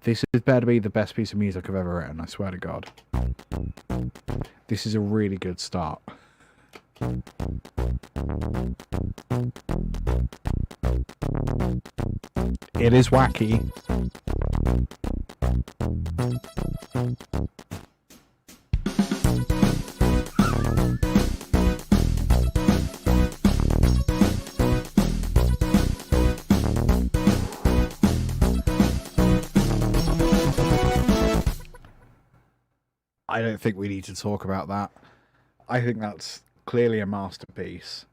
This is better to be the best piece of music I've ever written, I swear to God. This is a really good start. It is wacky. I don't think we need to talk about that. I think that's clearly a masterpiece.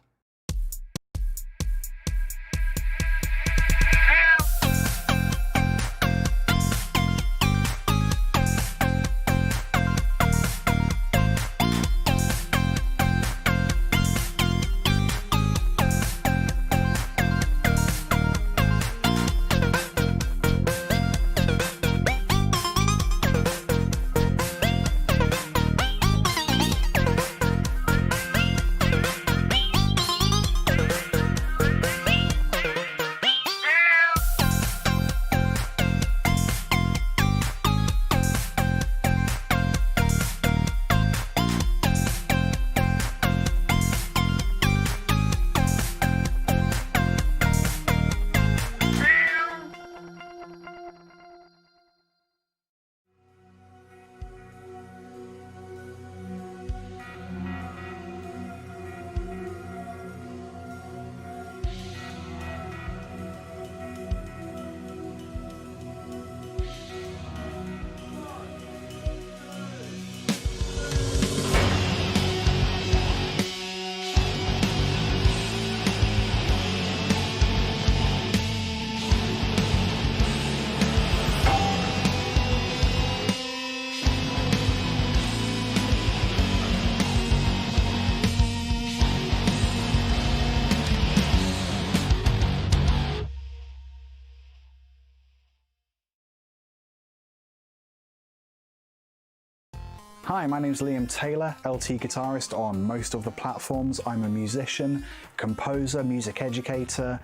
Hi, my name's Liam Taylor, LTGuitarist on most of the platforms. I'm a musician, composer, music educator.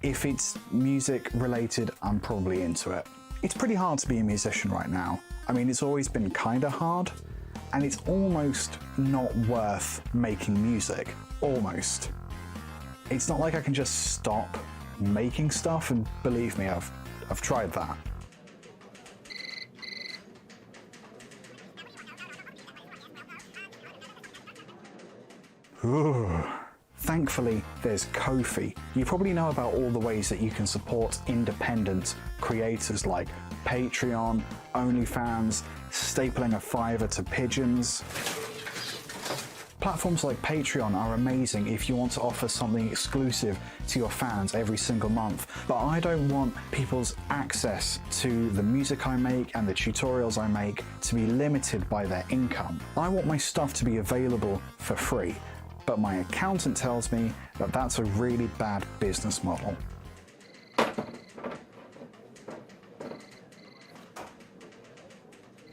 If it's music related, I'm probably into it. It's pretty hard to be a musician right now. I mean, it's always been kinda hard, and it's almost not worth making music. Almost. It's not like I can just stop making stuff, and believe me, I've tried that. Ooh. Thankfully, there's Ko-fi. You probably know about all the ways that you can support independent creators like Patreon, OnlyFans, stapling a fiver to pigeons. Platforms like Patreon are amazing if you want to offer something exclusive to your fans every single month, but I don't want people's access to the music I make and the tutorials I make to be limited by their income. I want my stuff to be available for free. But my accountant tells me that that's a really bad business model.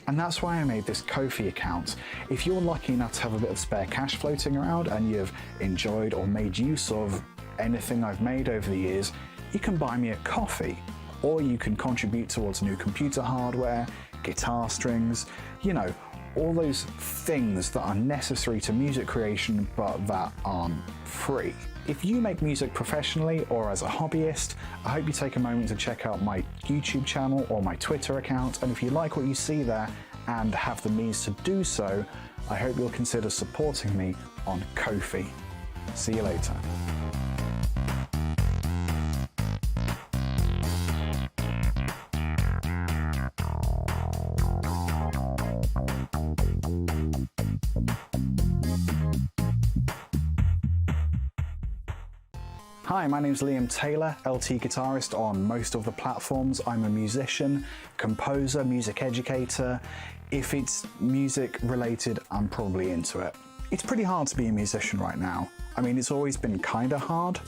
And that's why I made this Ko-fi account. If you're lucky enough to have a bit of spare cash floating around and you've enjoyed or made use of anything I've made over the years, you can buy me a coffee, or you can contribute towards new computer hardware, guitar strings, you know, all those things that are necessary to music creation but that aren't free. If you make music professionally or as a hobbyist, I hope you take a moment to check out my YouTube channel or my Twitter account, and if you like what you see there and have the means to do so, I hope you'll consider supporting me on Ko-fi. See you later. Hi, my name's Liam Taylor, LTGuitarist on most of the platforms. I'm a musician, composer, music educator. If it's music related, I'm probably into it. It's pretty hard to be a musician right now. I mean, it's always been kinda hard,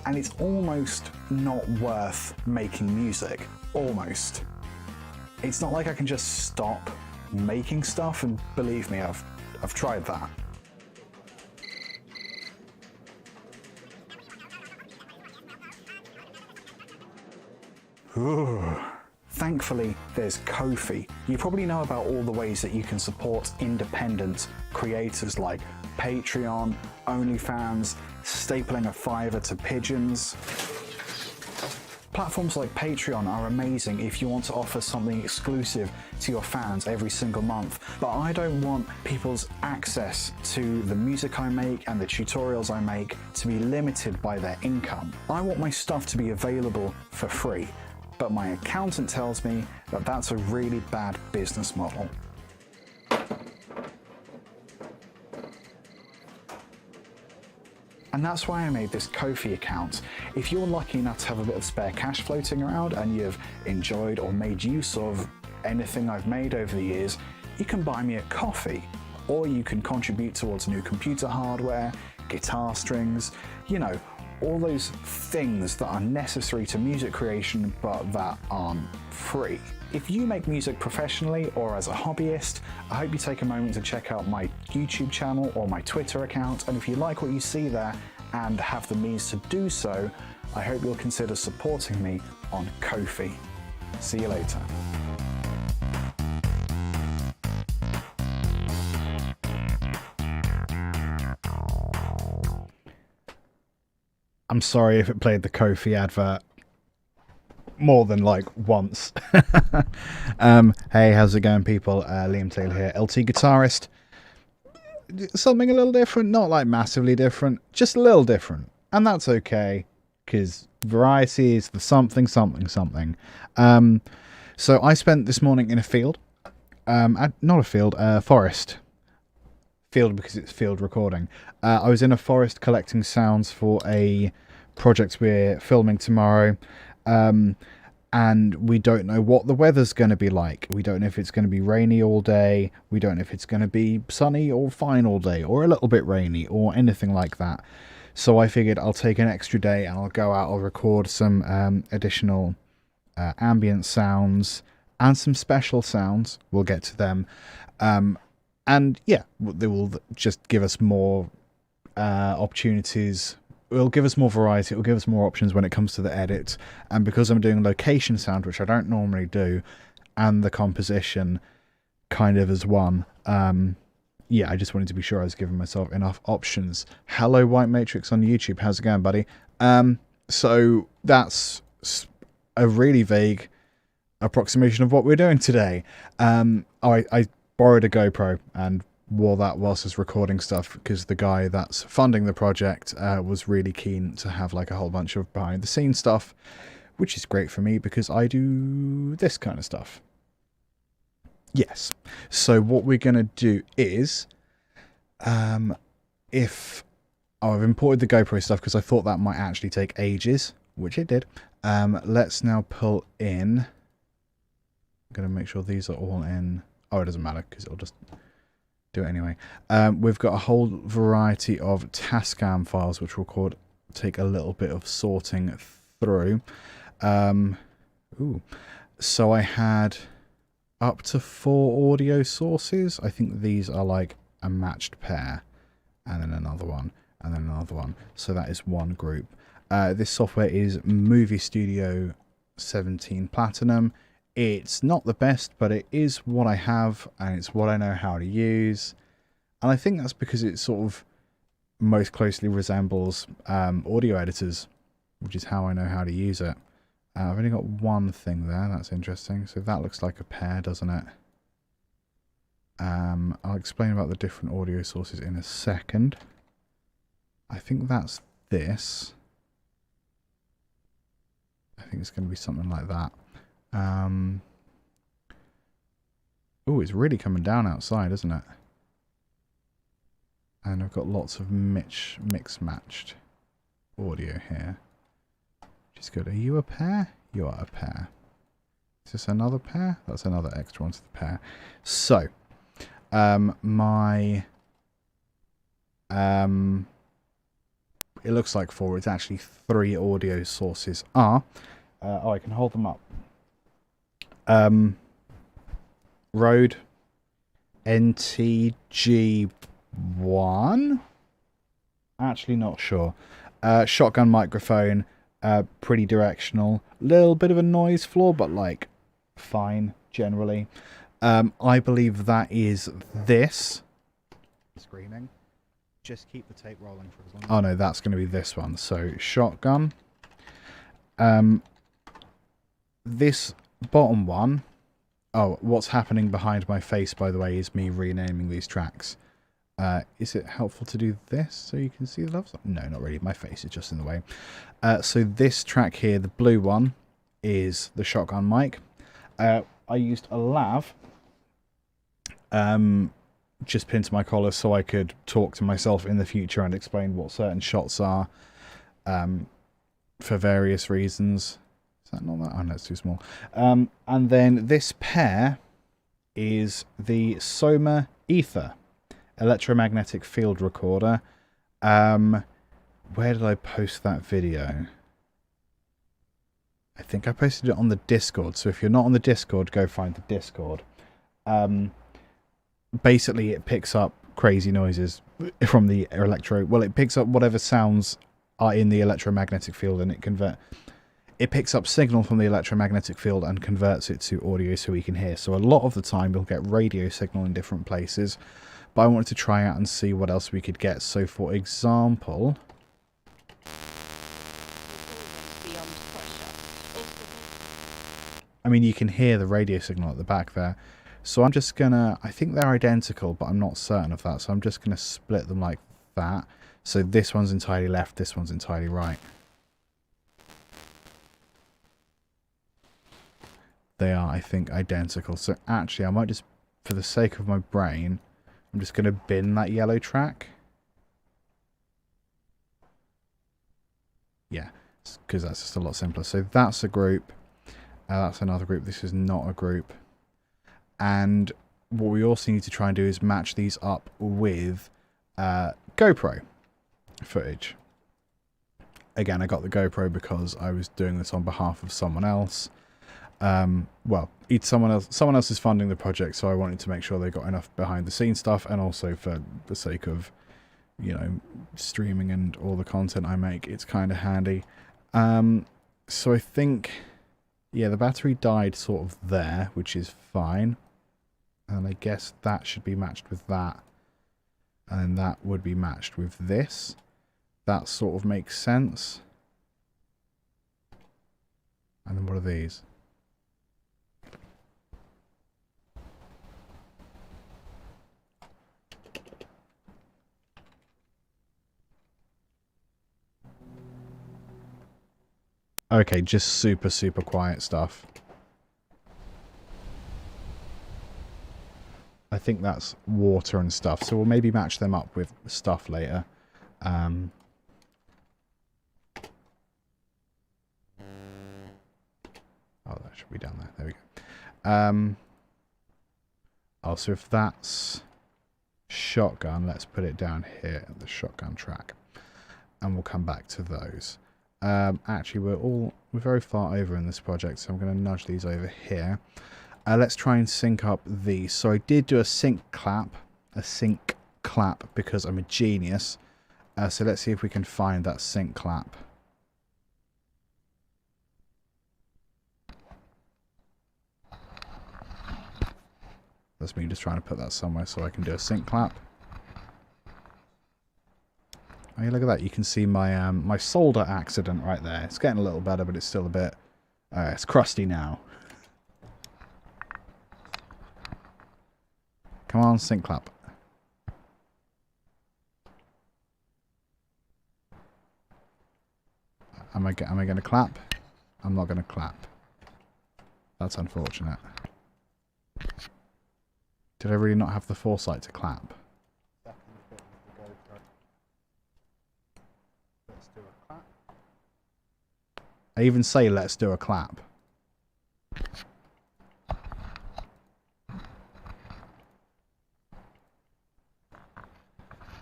and it's almost not worth making music. Almost. It's not like I can just stop making stuff, and believe me, I've tried that. Ooh. Thankfully, there's Ko-fi. You probably know about all the ways that you can support independent creators like Patreon, OnlyFans, stapling a $5 to pigeons. Platforms like Patreon are amazing if you want to offer something exclusive to your fans every single month, but I don't want people's access to the music I make and the tutorials I make to be limited by their income. I want my stuff to be available for free, but my accountant tells me that that's a really bad business model. And that's why I made this Ko-fi account. If you're lucky enough to have a bit of spare cash floating around and you've enjoyed or made use of anything I've made over the years, you can buy me a coffee, or you can contribute towards new computer hardware, guitar strings, you know, all those things that are necessary to music creation but that aren't free. If you make music professionally or as a hobbyist, I hope you take a moment to check out my YouTube channel or my Twitter account, and if you like what you see there and have the means to do so, I hope you'll consider supporting me on Ko-fi. See you later. I'm sorry if it played the Ko-fi advert more than like once. Hey, how's it going, people? Liam Taylor here, LTGuitarist. Something a little different, not like massively different, just a little different, and that's okay, because variety is the something. So I spent this morning in a field, not a field, forest. Field because it's field recording. I was in a forest collecting sounds for a project we're filming tomorrow. And we don't know what the weather's going to be like. We don't know if it's going to be rainy all day. We don't know if it's going to be sunny or fine all day, or a little bit rainy, or anything like that. So I figured I'll take an extra day and I'll go out, I'll record some additional ambient sounds and some special sounds. We'll get to them. And yeah, they will just give us more opportunities. It'll give us more variety. It'll give us more options when it comes to the edit. And because I'm doing location sound, which I don't normally do, and the composition kind of as one, yeah, I just wanted to be sure I was giving myself enough options. Hello, White Matrix on YouTube. How's it going, buddy? So that's a really vague approximation of what we're doing today. I borrowed a GoPro and wore that whilst I was recording stuff, because the guy that's funding the project was really keen to have like a whole bunch of behind the scenes stuff, which is great for me because I do this kind of stuff. Yes. So what we're going to do is, I've imported the GoPro stuff because I thought that might actually take ages, which it did. Let's now pull in. I'm going to make sure these are all in. Oh, it doesn't matter because it'll just do it anyway. We've got a whole variety of Tascam files which will take a little bit of sorting through. So I had up to 4 audio sources. I think these are like a matched pair, and then another one, and then another one. So that is one group. This software is Movie Studio 17 Platinum. It's not the best, but it is what I have, and it's what I know how to use. And I think that's because it sort of most closely resembles audio editors, which is how I know how to use it. I've only got one thing there. That's interesting. So that looks like a pair, doesn't it? I'll explain about the different audio sources in a second. I think that's this. I think it's going to be something like that. Oh, it's really coming down outside, isn't it? And I've got lots of mix-matched audio here, which is good. Are you a pair? You are a pair. Is this another pair? That's another extra one to the pair. So, it looks like 4. It's actually 3 audio sources are. Oh, I can hold them up. Rode NTG1? Actually not sure. Shotgun microphone, pretty directional. Little bit of a noise floor, but like fine generally. I believe that is this. Screaming. Just keep the tape rolling for as long as... Oh no, that's going to be this one. So shotgun. This bottom one. Oh, what's happening behind my face, by the way, is me renaming these tracks. Is it helpful to do this so you can see the love song? No, not really. My face is just in the way. So this track here, the blue one, is the shotgun mic. I used a lav just pinned to my collar so I could talk to myself in the future and explain what certain shots are for various reasons. Is that not that? Oh no, it's too small. And then this pair is the SOMA Ether electromagnetic field recorder. Where did I post that video? I think I posted it on the Discord. So if you're not on the Discord, go find the Discord. Basically, it picks up crazy noises from the well, it picks up whatever sounds are in the electromagnetic field, and it picks up signal from the electromagnetic field and converts it to audio so we can hear. So a lot of the time you'll get radio signal in different places, but I wanted to try out and see what else we could get. So for example, I mean, you can hear the radio signal at the back there. So I'm just gonna, I think they're identical, but I'm not certain of that. So I'm just gonna split them like that. So this one's entirely left, this one's entirely right. They are, I think, identical. So actually, I might just, for the sake of my brain, I'm just gonna bin that yellow track. Yeah, because that's just a lot simpler. So that's a group. That's another group. This is not a group. And what we also need to try and do is match these up with GoPro footage. Again, I got the GoPro because I was doing this on behalf of someone else. Well, someone else is funding the project, so I wanted to make sure they got enough behind the scenes stuff, and also for the sake of, you know, streaming and all the content I make, it's kind of handy. So I think, yeah, the battery died sort of there, which is fine. And I guess that should be matched with that. And that would be matched with this. That sort of makes sense. And then what are these? Okay, just super, super quiet stuff. I think that's water and stuff, so we'll maybe match them up with stuff later. Oh, that should be down there. There we go. Oh, so if that's shotgun, let's put it down here at the shotgun track. And we'll come back to those. Actually, we're very far over in this project, so I'm going to nudge these over here. Let's try and sync up these. So I did do a sync clap because I'm a genius. So let's see if we can find that sync clap. That's me just trying to put that somewhere so I can do a sync clap. Oh, yeah, look at that. You can see my my solder accident right there. It's getting a little better, but it's still a bit... it's crusty now. Come on, sync clap. Am I going to clap? I'm not going to clap. That's unfortunate. Did I really not have the foresight to clap? I even say let's do a clap.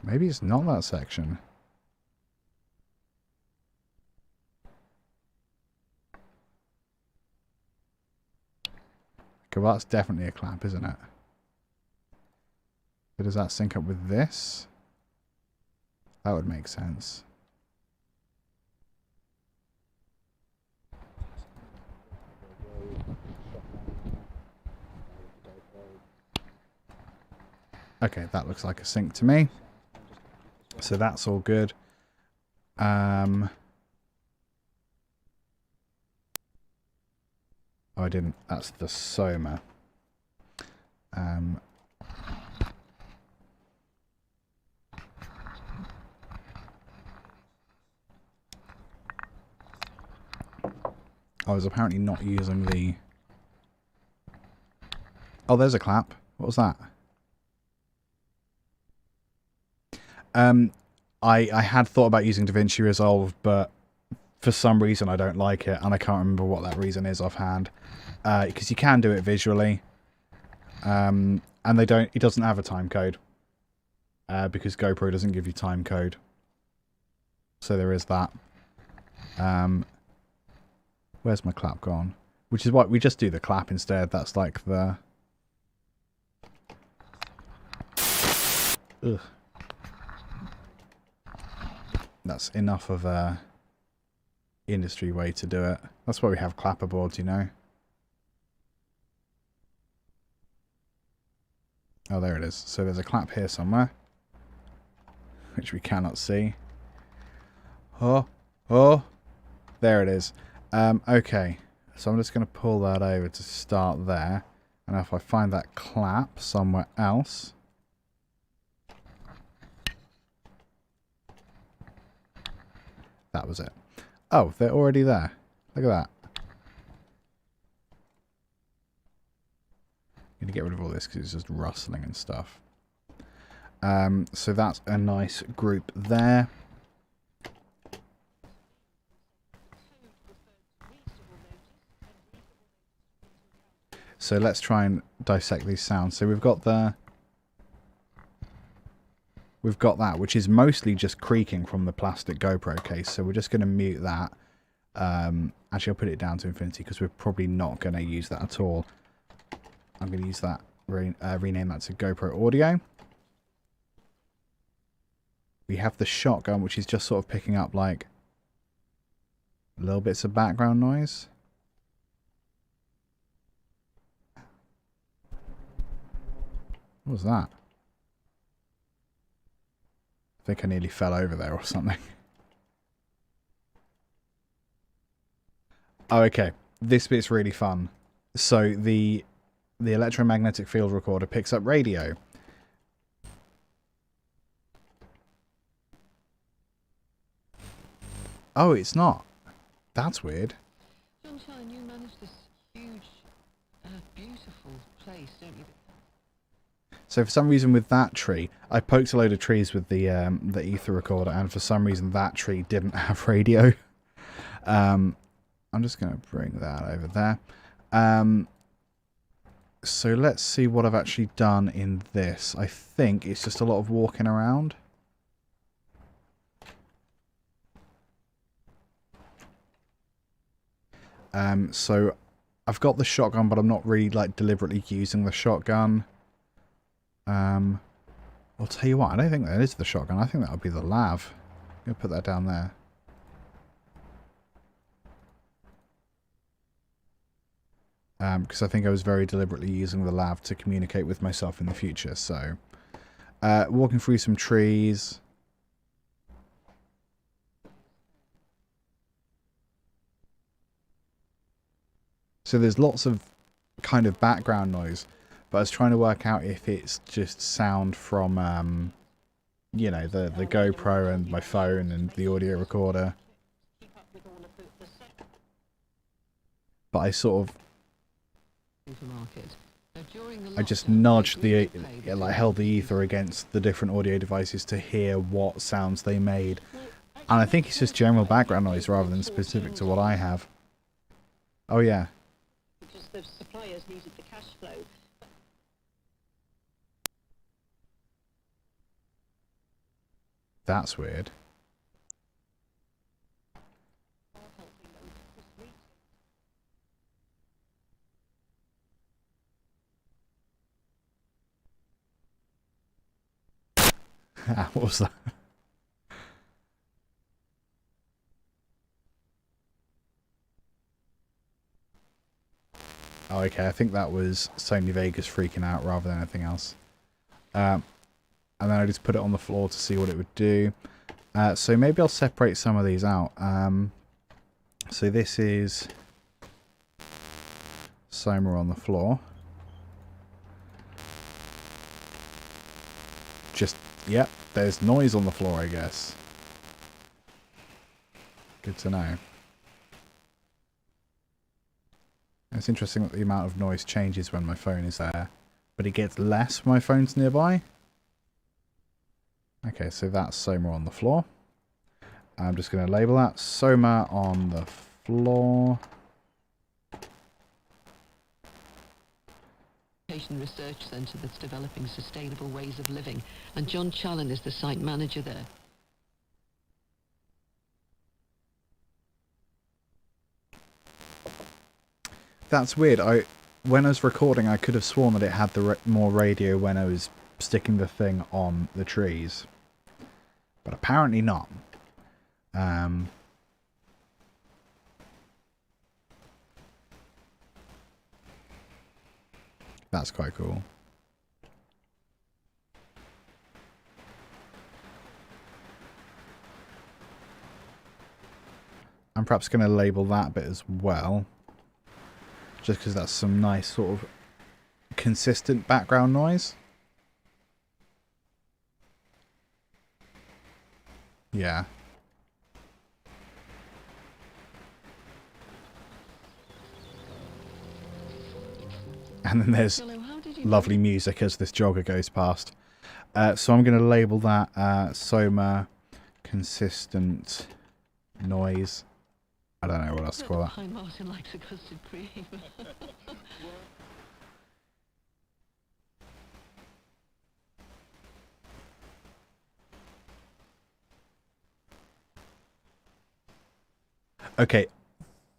Maybe it's not that section. Okay, well that's definitely a clap, isn't it? So does that sync up with this? That would make sense. Okay, that looks like a sync to me. So that's all good. Oh, I didn't. That's the SOMA. I was apparently not using the... Oh, there's a clap. What was that? I had thought about using DaVinci Resolve, but for some reason I don't like it, and I can't remember what that reason is offhand. Because you can do it visually, and it doesn't have a time code, because GoPro doesn't give you time code. So there is that. Where's my clap gone? Which is why we just do the clap instead. That's like the... Ugh. That's enough of a industry way to do it. That's why we have clapper boards, you know. Oh, there it is. So there's a clap here somewhere, which we cannot see. Oh, there it is. Okay, so I'm just going to pull that over to start there. And if I find that clap somewhere else... That was it. Oh, they're already there. Look at that. I'm going to get rid of all this because it's just rustling and stuff. So that's a nice group there. So let's try and dissect these sounds. So we've got the... We've got that, which is mostly just creaking from the plastic GoPro case. So we're just going to mute that. Actually, I'll put it down to infinity because we're probably not going to use that at all. I'm going to use that, rename that to GoPro Audio. We have the shotgun, which is just sort of picking up like little bits of background noise. What was that? I think I nearly fell over there or something. Oh, okay. This bit's really fun. So the electromagnetic field recorder picks up radio. Oh, it's not. That's weird. Sunshine, you manage this huge, beautiful place, don't you? So for some reason with that tree, I poked a load of trees with the ether recorder, and for some reason that tree didn't have radio. I'm just going to bring that over there. So let's see what I've actually done in this. I think it's just a lot of walking around. So I've got the shotgun, but I'm not really like deliberately using the shotgun. I'll tell you what, I don't think that is the shotgun. I think that would be the lav. I'm going to put that down there. Because I think I was very deliberately using the lav to communicate with myself in the future. So, walking through some trees. So there's lots of kind of background noise, but I was trying to work out if it's just sound from, you know, the GoPro and my phone and the audio recorder. But I sort of... I just nudged the, like held the ether against the different audio devices to hear what sounds they made. And I think it's just general background noise rather than specific to what I have. Oh yeah. Because the suppliers needed the cash flow. That's weird. What was that? Oh, okay. I think that was Sony Vegas freaking out rather than anything else. And then I just put it on the floor to see what it would do. So maybe I'll separate some of these out. So this is SOMA on the floor. Just, yep, there's noise on the floor, I guess. Good to know. It's interesting that the amount of noise changes when my phone is there, but it gets less when my phone's nearby. Okay, so that's SOMA on the floor. I'm just going to label that SOMA on the floor. Research Centre that's developing sustainable ways of living, and John Challen is the site manager there. That's weird. When I was recording, I could have sworn that it had the more radio when I was sticking the thing on the trees, but apparently not. That's quite cool. I'm perhaps going to label that bit as well, just because that's some nice sort of consistent background noise. Yeah. And then there's lovely music as this jogger goes past. So I'm going to label that SOMA consistent noise. I don't know what else to call that. Hi, Martin likes a custard cream. Okay,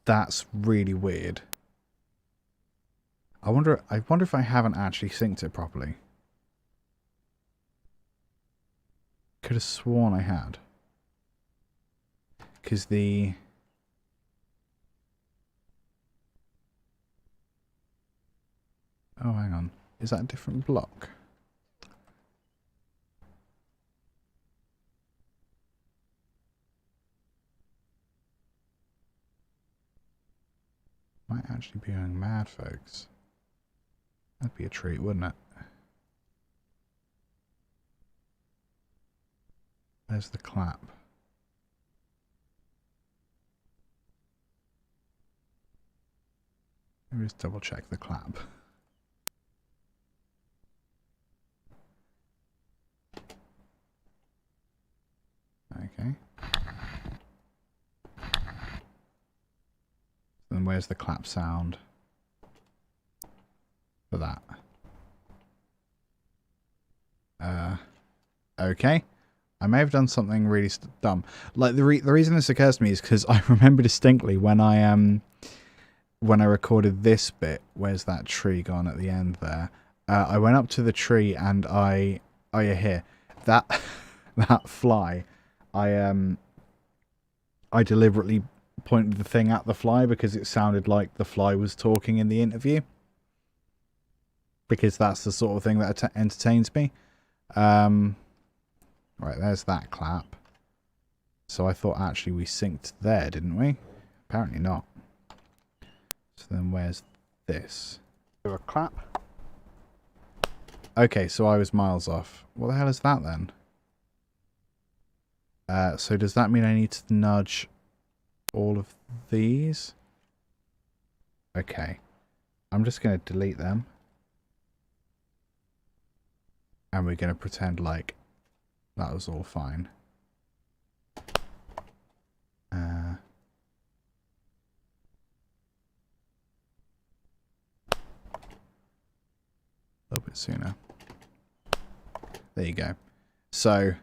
that's really weird. I wonder if I haven't actually synced it properly. Could have sworn I had. Because the... Oh, hang on. Is that a different block? Might actually be going mad, folks. That'd be a treat, wouldn't it? There's the clap. Let me just double check the clap. Okay. Then where's the clap sound for that? Okay. I may have done something really dumb. Like the reason this occurs to me is because I remember distinctly when I recorded this bit. Where's that tree gone at the end there? I went up to the tree and oh yeah, here, that that fly. I deliberately pointed the thing at the fly because it sounded like the fly was talking in the interview. Because that's the sort of thing that entertains me. Right, there's that clap. So I thought actually we synced there, didn't we? Apparently not. So then where's this? Do a clap. Okay, so I was miles off. What the hell is that then? So does that mean I need to nudge all of these? Okay. I'm just going to delete them. And we're going to pretend like that was all fine. A little bit sooner. There you go. So,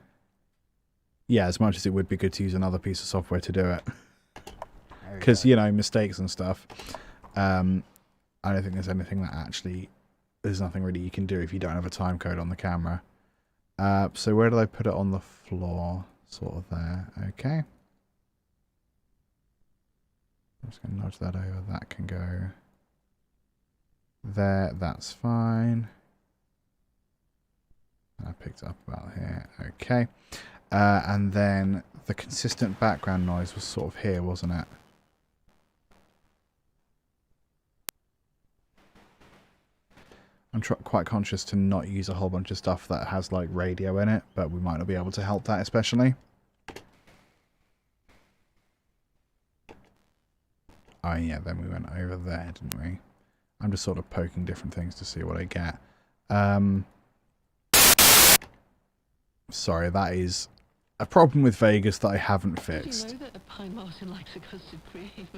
yeah, as much as it would be good to use another piece of software to do it. Because, you know, mistakes and stuff. I don't think there's anything that actually... There's nothing really you can do if you don't have a time code on the camera. So where did I put it on the floor? Sort of there. Okay. I'm just going to nudge that over. That can go there. That's fine. picked up about here. Okay. And then the consistent background noise was sort of here, wasn't it? I'm quite conscious to not use a whole bunch of stuff that has like radio in it, but we might not be able to help that especially. Oh yeah, then we went over there, didn't we? I'm just sort of poking different things to see what I get. Sorry, that is a problem with Vegas that I haven't fixed. Did you know that a pine marten likes a custard cream?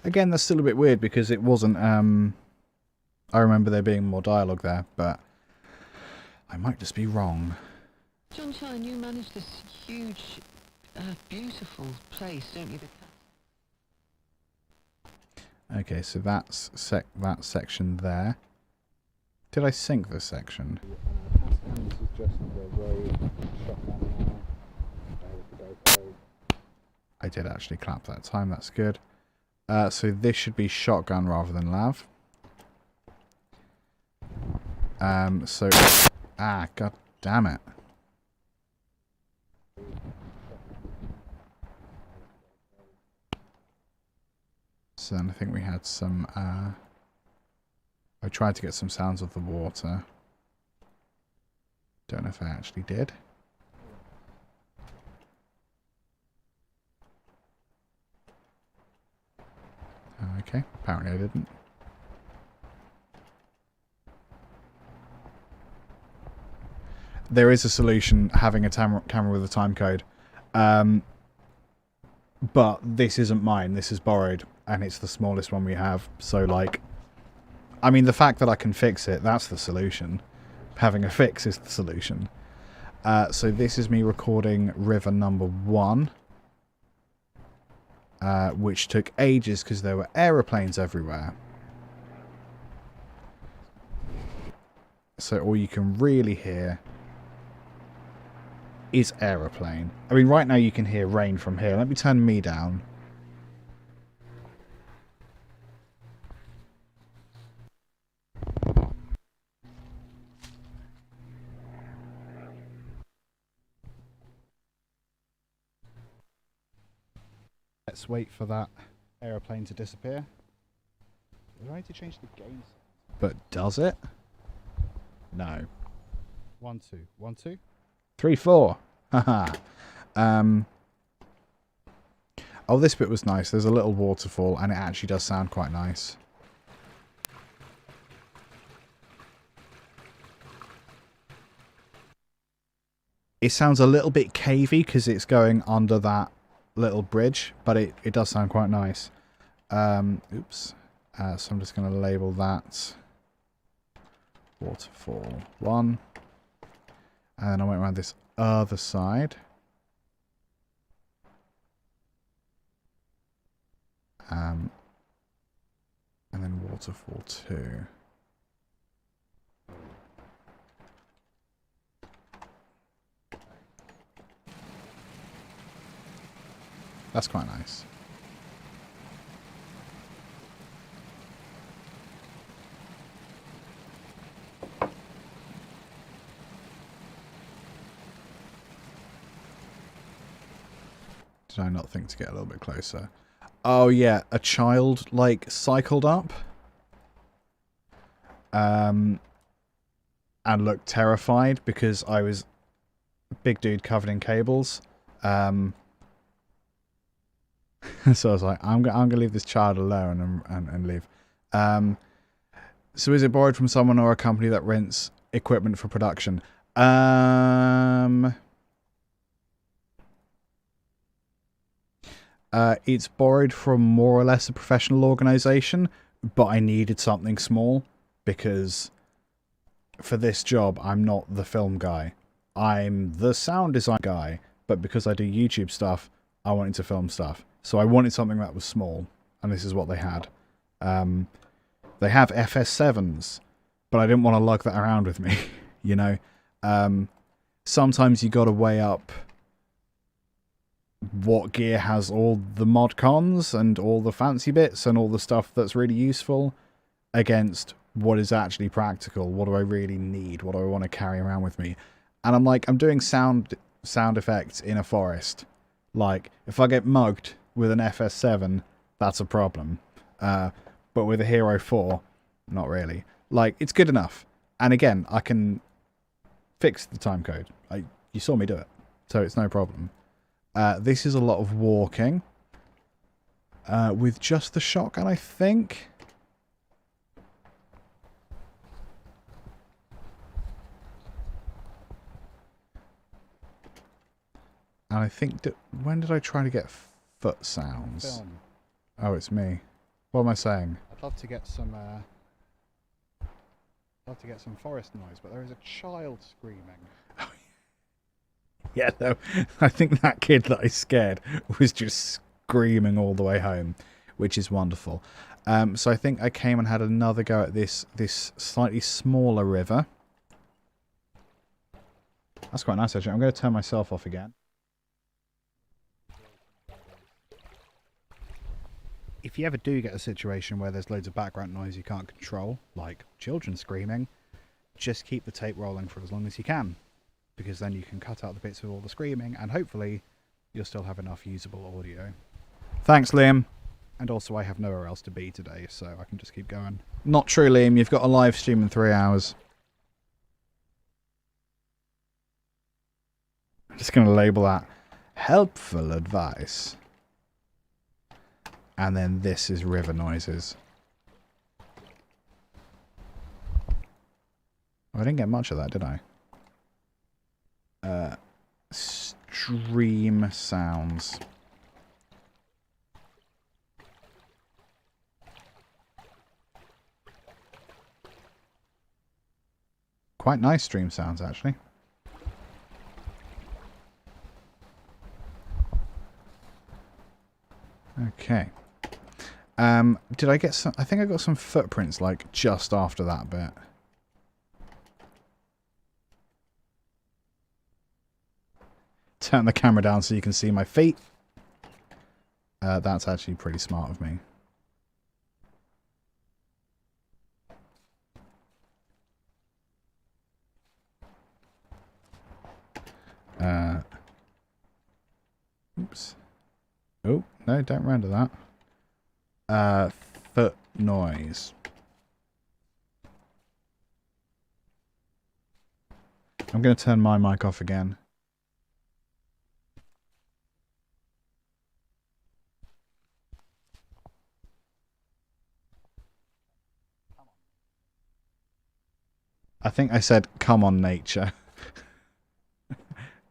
Again, that's still a bit weird because it wasn't, I remember there being more dialogue there, but I might just be wrong. Sunshine, you manage this huge, beautiful place, don't you? Okay, so that's that section there. Did I sync this section? I did actually clap that time, that's good. So this should be shotgun rather than lav. God damn it. So then I think we had some, I tried to get some sounds of the water. Don't know if I actually did. Okay, apparently I didn't. There is a solution having a camera with a time code. But this isn't mine, this is borrowed, and it's the smallest one we have. So, like, I mean, the fact that I can fix it, that's the solution. Having a fix is the solution. So this is me recording river number 1. Which took ages because there were aeroplanes everywhere. So all you can really hear is aeroplane. I mean, right now you can hear rain from here. Let me turn me down. Let's wait for that aeroplane to disappear. Do I need to change the gain? But does it? No. 1, 2. 1, 2. 3, 4. Haha. Oh, this bit was nice. There's a little waterfall, and it actually does sound quite nice. It sounds a little bit cavey because it's going under that little bridge, but it does sound quite nice. Oops. So I'm just going to label that waterfall 1. And then I went around this other side. And then waterfall 2. That's quite nice. Did I not think to get a little bit closer? Oh yeah, a child like cycled up and looked terrified because I was a big dude covered in cables. So I was like, I'm gonna leave this child alone and leave. So is it borrowed from someone or a company that rents equipment for production? It's borrowed from more or less a professional organization, but I needed something small because for this job, I'm not the film guy. I'm the sound design guy, but because I do YouTube stuff, I wanted to film stuff. So I wanted something that was small, and this is what they had. They have FS7s, but I didn't want to lug that around with me, you know. Sometimes you got to weigh up what gear has all the mod cons and all the fancy bits and all the stuff that's really useful against what is actually practical. What do I really need? What do I want to carry around with me? And I'm like, I'm doing sound effects in a forest. Like, if I get mugged with an FS7, that's a problem. But with a Hero 4, not really. Like, it's good enough. And again, I can fix the timecode. You saw me do it, so it's no problem. This is a lot of walking with just the shotgun, I think. And I think that when did I try to get foot sounds? Film. Oh, it's me. What am I saying? I'd love to get some. Love to get some forest noise, but there is a child screaming. Oh, yeah, no. I think that kid that I scared was just screaming all the way home, which is wonderful. So I think I came and had another go at this slightly smaller river. That's quite nice, actually. I'm going to turn myself off again. If you ever do get a situation where there's loads of background noise you can't control, like children screaming, just keep the tape rolling for as long as you can, because then you can cut out the bits with all the screaming, and hopefully you'll still have enough usable audio. Thanks, Liam. And also I have nowhere else to be today, so I can just keep going. Not true, Liam. You've got a live stream in 3 hours. I'm just going to label that helpful advice. And then this is river noises. Oh, I didn't get much of that, did I? Stream sounds. Quite nice stream sounds, actually. Okay. Did I get some... I think I got some footprints, like, just after that bit. Turn the camera down so you can see my feet. That's actually pretty smart of me. Oops. Oh, no, don't render that. Foot noise. I'm going to turn my mic off again. I think I said, come on, nature.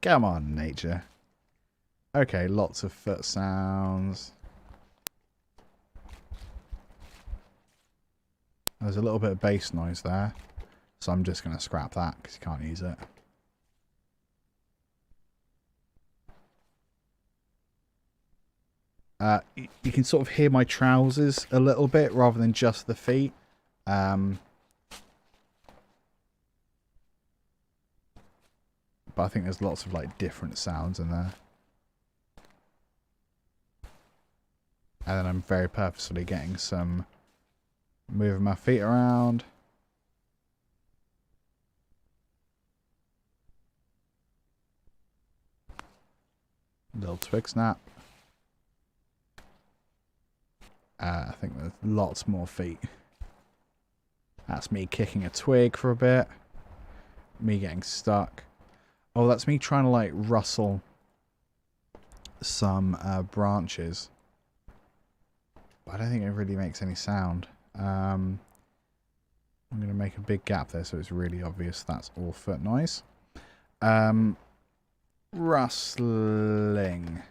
Come on, nature. Okay, lots of foot sounds. There's a little bit of bass noise there, so I'm just going to scrap that because you can't use it. You can sort of hear my trousers a little bit rather than just the feet. But I think there's lots of like different sounds in there. And then I'm very purposefully getting some... moving my feet around. Little twig snap. I think there's lots more feet. That's me kicking a twig for a bit. Me getting stuck. Oh, that's me trying to like rustle some branches. But I don't think it really makes any sound. I'm going to make a big gap there so it's really obvious that's all foot noise. Rustling.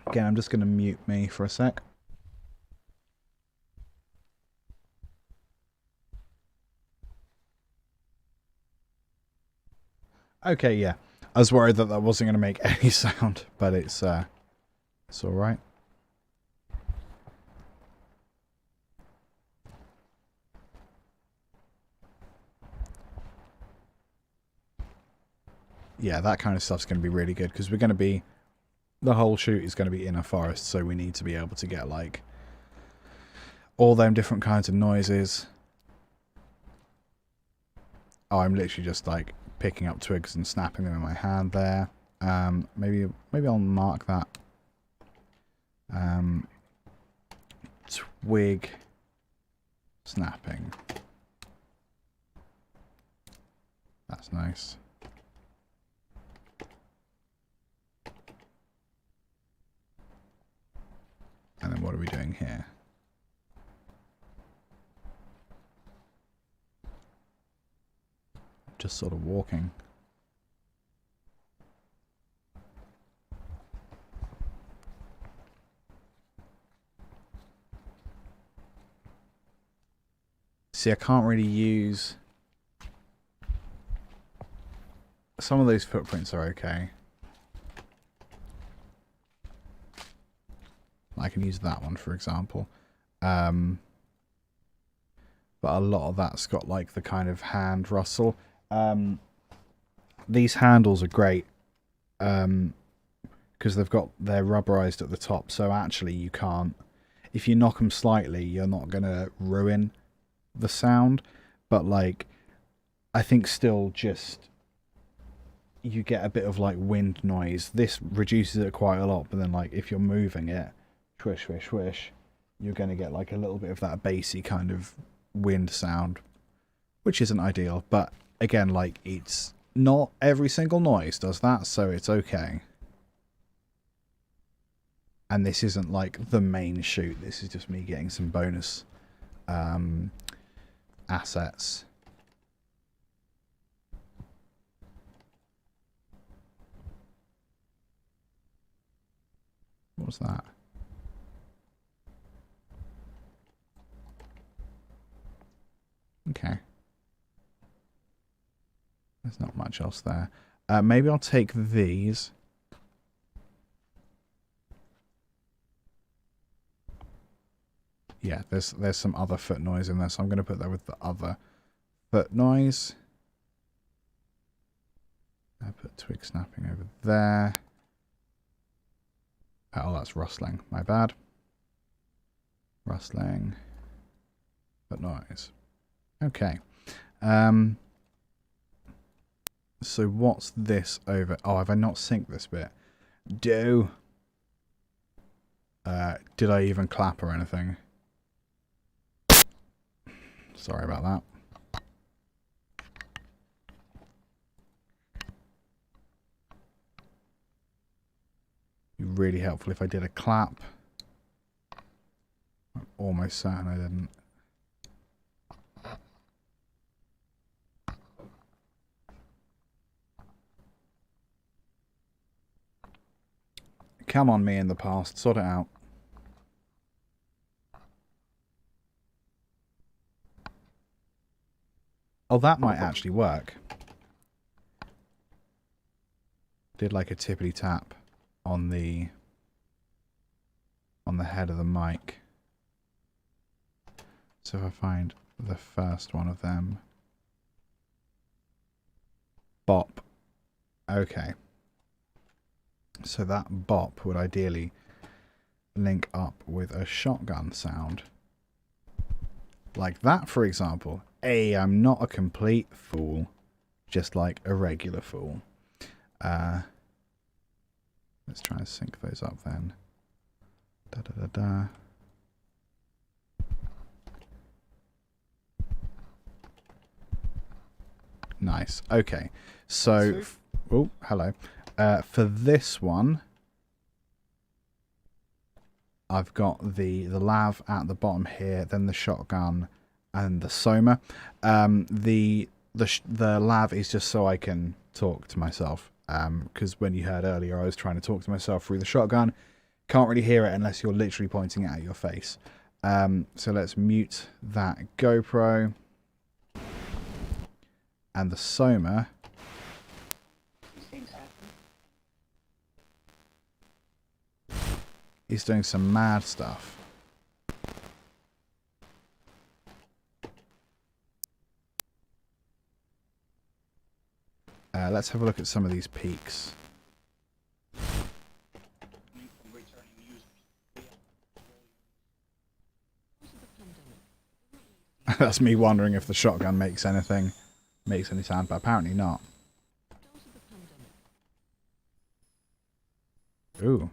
Again, I'm just going to mute me for a sec. Okay, yeah. I was worried that wasn't going to make any sound, but it's all right. yeah, that kind of stuff's going to be really good because we're going to be, the whole shoot is going to be in a forest, so we need to be able to get like all them different kinds of noises. Oh, I'm literally just like picking up twigs and snapping them in my hand there. Maybe I'll mark that. Twig snapping. That's nice. And then what are we doing here? Just sort of walking. See, I can't really use... Some of those footprints are okay. I can use that one, for example. But a lot of that's got like the kind of hand rustle. These handles are great because they're rubberized at the top, so actually you can't, if you knock them slightly, you're not gonna ruin the sound. But like, I think still just you get a bit of like wind noise. This reduces it quite a lot, but then like if you're moving it, swish swish swish, you're gonna get like a little bit of that bassy kind of wind sound, which isn't ideal. But again, like, it's not every single noise does that, so it's okay. And this isn't like the main shoot, this is just me getting some bonus assets. What was that? Okay. There's not much else there. Maybe I'll take these. Yeah, there's some other foot noise in there, so I'm going to put that with the other foot noise. I put twig snapping over there. Oh, that's rustling. My bad. Rustling. Foot noise. Okay. So what's this over? Oh, have I not synced this bit? Did I even clap or anything? Sorry about that. It'd be really helpful if I did a clap. I'm almost certain I didn't. Come on, me in the past. Sort it out. Oh, that might actually work. Did like a tippity tap on the head of the mic. So if I find the first one of them. Bop. Okay. So that bop would ideally link up with a shotgun sound. Like that, for example. Hey, I'm not a complete fool. Just like a regular fool. Let's try and sync those up then. Da da da da. Nice. Okay. So, oh, hello. For this one, I've got the lav at the bottom here, then the shotgun, and the SOMA. The lav is just so I can talk to myself. Because when you heard earlier, I was trying to talk to myself through the shotgun. Can't really hear it unless you're literally pointing it at your face. So let's mute that GoPro. And the SOMA. He's doing some mad stuff. Let's have a look at some of these peaks. That's me wondering if the shotgun makes any sound, but apparently not. Ooh.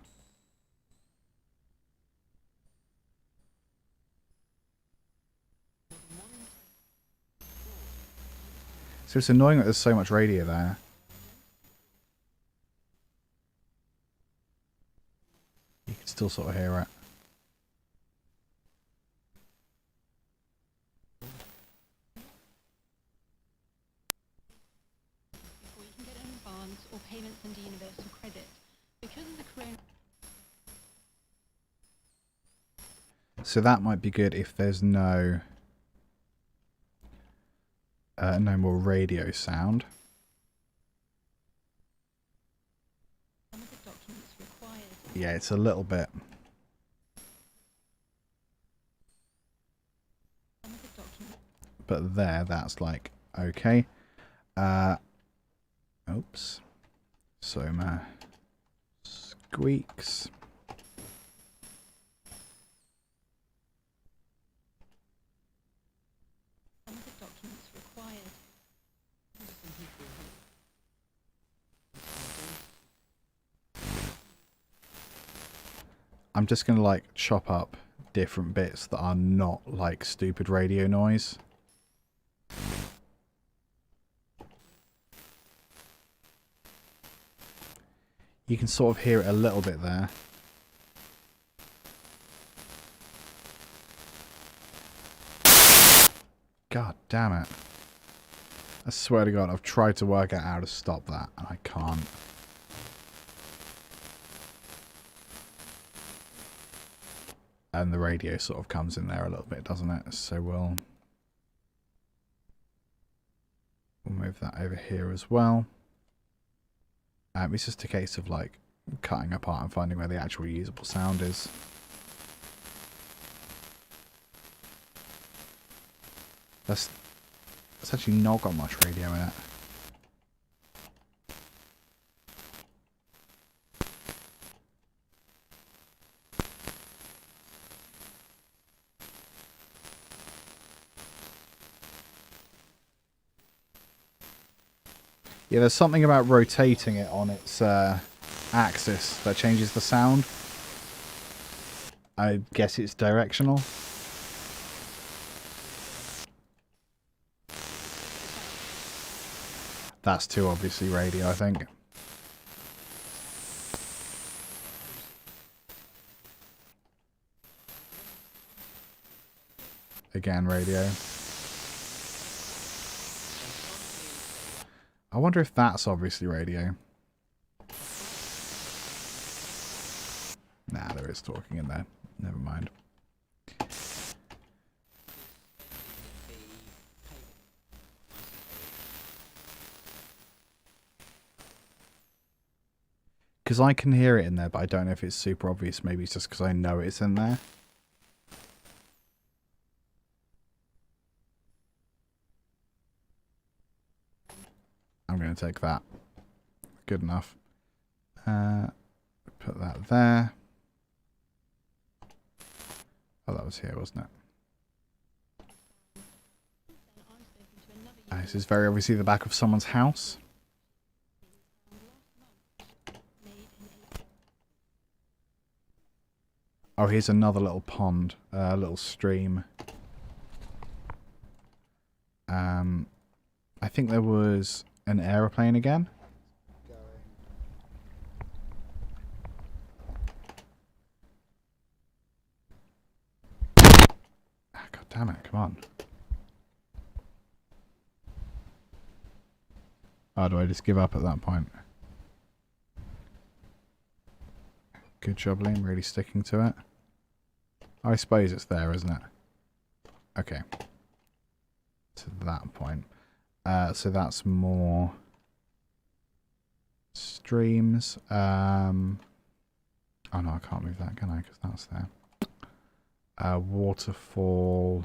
So it's annoying that there's so much radio there. You can still sort of hear it. Before you can get an advance or payments under Universal Credit. Because of the corona... So that might be good if there's no more radio sound. Some of the documents required. Yeah, it's a little bit. Some of the documents... But there, that's like, okay. Oops. SOMA squeaks. Some of the documents required. I'm just going to like chop up different bits that are not like stupid radio noise. You can sort of hear it a little bit there. God damn it. I swear to God, I've tried to work out how to stop that, and I can't. And the radio sort of comes in there a little bit, doesn't it? So we'll move that over here as well. It's just a case of like cutting apart and finding where the actual usable sound is. That's actually not got much radio in it. Yeah, there's something about rotating it on its axis that changes the sound. I guess it's directional. That's too obviously radio, I think. Again, radio. I wonder if that's obviously radio. Nah, there is talking in there. Never mind. Because I can hear it in there, but I don't know if it's super obvious. Maybe it's just because I know it's in there. I'm going to take that. Good enough. Put that there. Oh, that was here, wasn't it? This is very obviously the back of someone's house. Oh, here's another little pond, a little stream. I think there was an aeroplane again. God damn it, come on. Oh, do I just give up at that point? Good job, Liam, really sticking to it. I suppose it's there, isn't it? Okay. To that point. So that's more streams. Oh no, I can't move that, can I? Because that's there. Waterfall.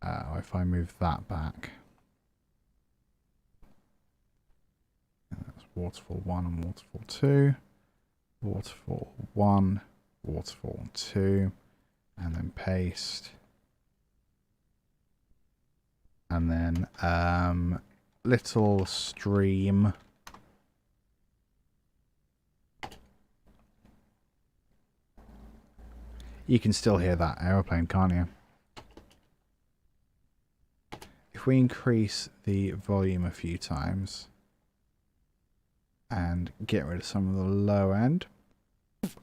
If I move that back. waterfall 1 and waterfall 2, waterfall 1, waterfall 2, and then paste. And then little stream. You can still hear that aeroplane, can't you? If we increase the volume a few times and get rid of some of the low end, if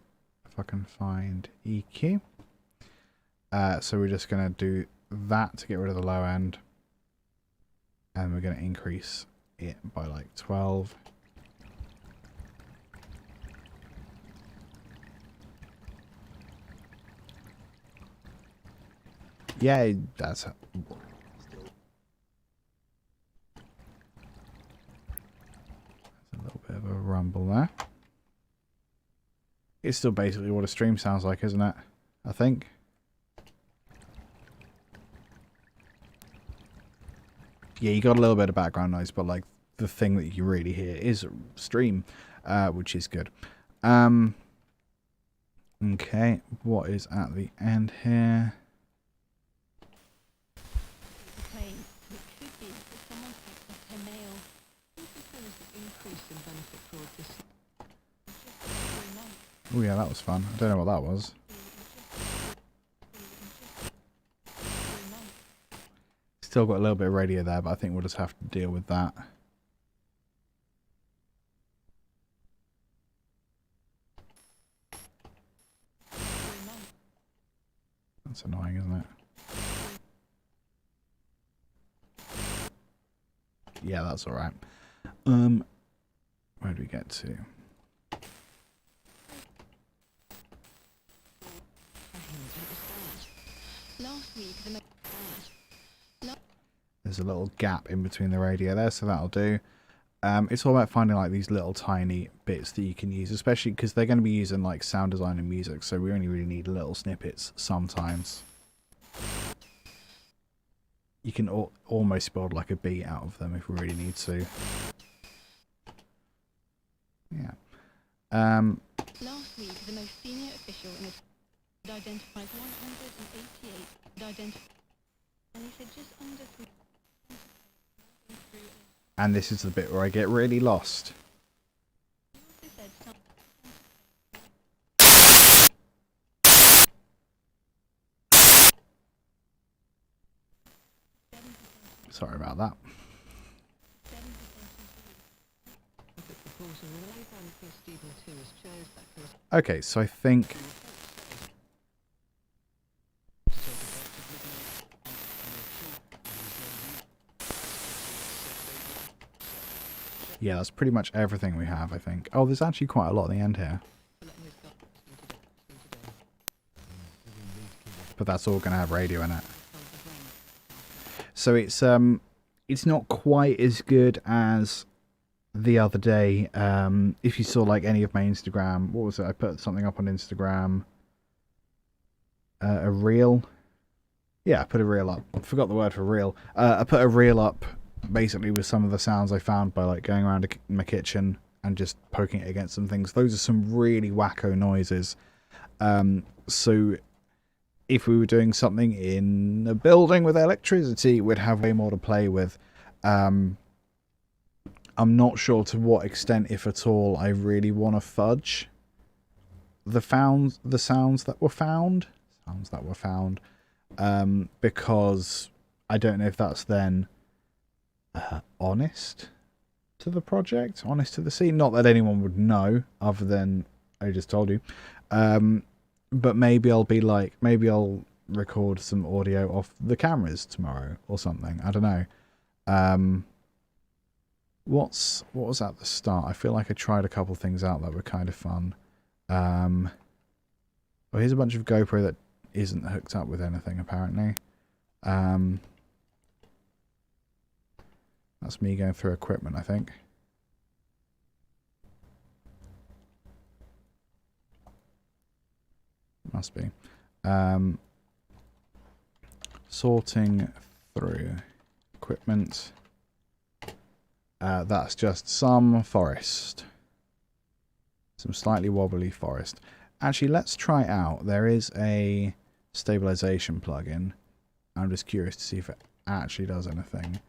I can find EQ. So we're just going to do that to get rid of the low end. And we're going to increase it by like 12. Yeah, that's a little bit of a rumble there. It's still basically what a stream sounds like, isn't it? I think. Yeah, you got a little bit of background noise, but like the thing that you really hear is stream, which is good. Okay, what is at the end here? Claim, it could be that someone's accessed her mail. There is an increase in benefit fraud this Oh yeah, that was fun. I don't know what that was. Still got a little bit of radio there, but I think we'll just have to deal with that. That's annoying, isn't it? Yeah, that's alright. Where do we get to? Last week, There's a little gap in between the radio there, so that'll do. It's all about finding like these little tiny bits that you can use, especially because they're going to be using like sound design and music, so we only really need little snippets sometimes. You can almost build like a beat out of them if we really need to. Yeah. last week, the most senior official in a identified 188 and he said just under 3. And this is the bit where I get really lost. He also said Sorry about that. Okay, so I think... Yeah, that's pretty much everything we have, I think. Oh, there's actually quite a lot at the end here. But that's all going to have radio in it. So it's not quite as good as the other day. If you saw like any of my Instagram, what was it? I put something up on Instagram. A reel. Yeah, I put a reel up. I forgot the word for reel. I put a reel up basically with some of the sounds I found by like going around my kitchen and just poking it against some things. Those are some really wacko noises. So if we were doing something in a building with electricity, we'd have way more to play with. I'm not sure to what extent, if at all, I really want to fudge the sounds that were found. Because I don't know if that's then honest to the project, honest to the scene. Not that anyone would know, other than I just told you. But maybe I'll be like, maybe I'll record some audio off the cameras tomorrow or something. I don't know. What was at the start? I feel like I tried a couple things out that were kind of fun. Well, here's a bunch of GoPro that isn't hooked up with anything, apparently. That's me going through equipment, I think. Must be. Sorting through equipment. That's just some forest. Some slightly wobbly forest. Actually, let's try it out. There is a stabilization plugin. I'm just curious to see if it actually does anything.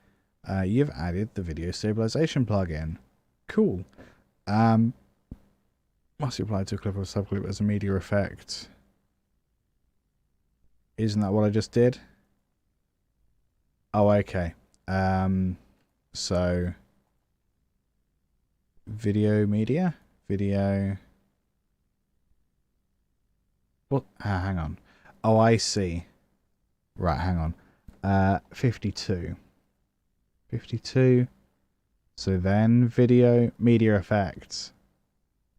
You've added the video stabilization plugin. Cool. Must be applied to a clip or subclip as a media effect. Isn't that what I just did? Oh, okay. So video media, video. What? Hang on. Oh, I see. Right, hang on. 52. 52. So then video media effects.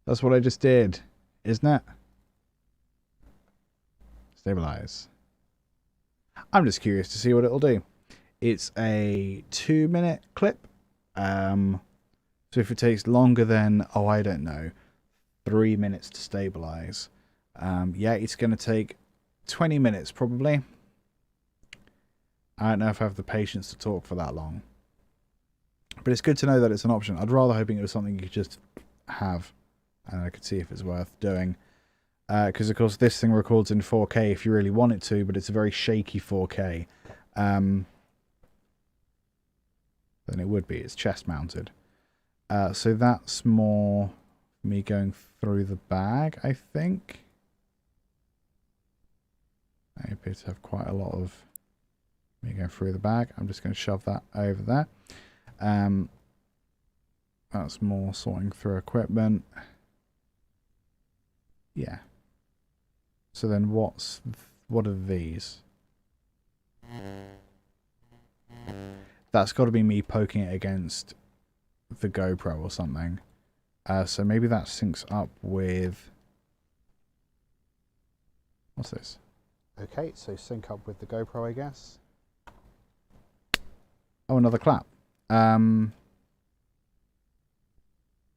That's what I just did, isn't it? Stabilize. I'm just curious to see what it'll do. It's a 2-minute clip. So if it takes longer than, oh, I don't know, 3 minutes to stabilize, yeah, it's going to take 20 minutes probably. I don't know if I have the patience to talk for that long. But it's good to know that it's an option. I'd rather hoping it was something you could just have. And I could see if it's worth doing. Because, of course, this thing records in 4K if you really want it to, but it's a very shaky 4K. Than it would be. It's chest mounted. So that's more me going through the bag, I think. I appear to have quite a lot of me going through the bag. I'm just going to shove that over there. That's more sorting through equipment. Yeah. So then what are these? That's got to be me poking it against the GoPro or something. So maybe that syncs up with... What's this? Okay, so sync up with the GoPro, I guess. Oh, another clap.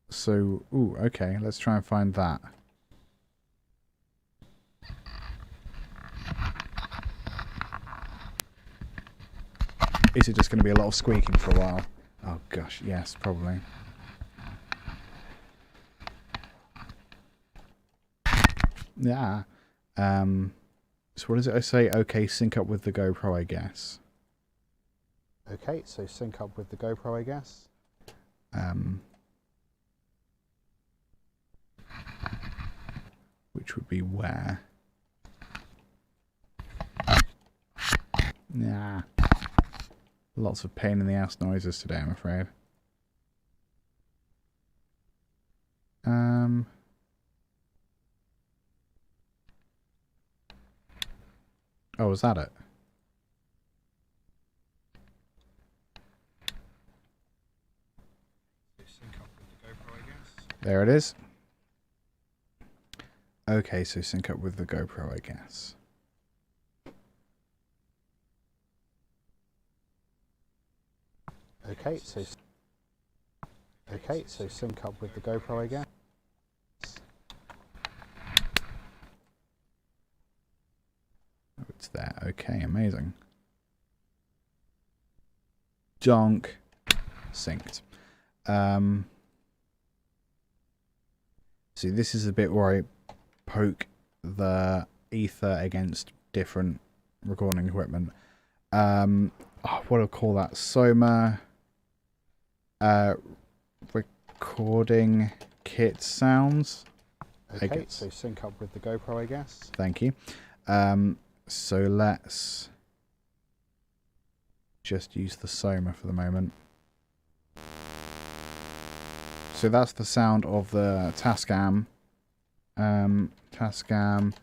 So, ooh, okay, let's try and find that. Is it just going to be a lot of squeaking for a while? Oh gosh, yes, probably. Yeah. So what does it say? Okay, sync up with the GoPro, I guess. Okay, so sync up with the GoPro, I guess. Which would be where? Nah. Lots of pain in the ass noises today, I'm afraid. Oh, is that it? There it is. Okay, so sync up with the GoPro, I guess. Okay, so sync up with the GoPro, I guess. Oh, it's there. Okay, amazing. Donk. Synced. See, this is a bit where I poke the ether against different recording equipment. What do I call that? SOMA recording kit sounds. Okay, so sync up with the GoPro, I guess. Thank you. So let's just use the SOMA for the moment. So that's the sound of the Tascam. Tascam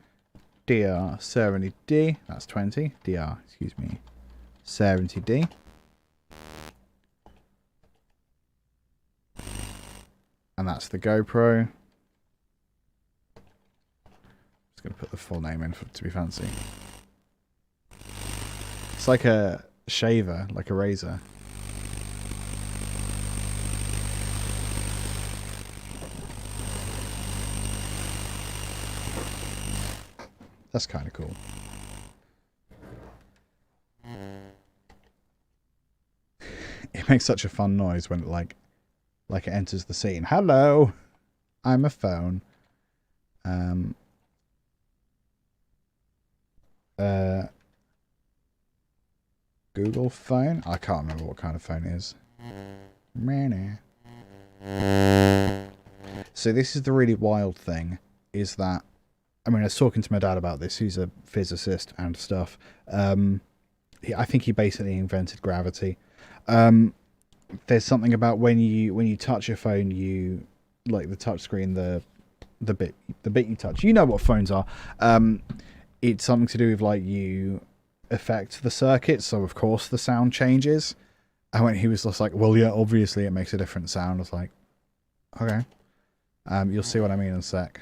Dr70D. That's 20. DR, excuse me. 70D. And that's the GoPro. Just going to put the full name in to be fancy. It's like a shaver, like a razor. That's kind of cool. It it makes such a fun noise when it like it enters the scene. Hello, I'm a phone. Google phone. I can't remember what kind of phone it is. So this is the really wild thing, is that, I mean, I was talking to my dad about this, who's a physicist and stuff. I think he basically invented gravity. There's something about when you touch your phone, you, like the touch screen, the bit you touch, you know what phones are. It's something to do with like you affect the circuit, so of course the sound changes. And when he was just like, well, yeah, obviously it makes a different sound, I was like, okay. You'll see what I mean in a sec.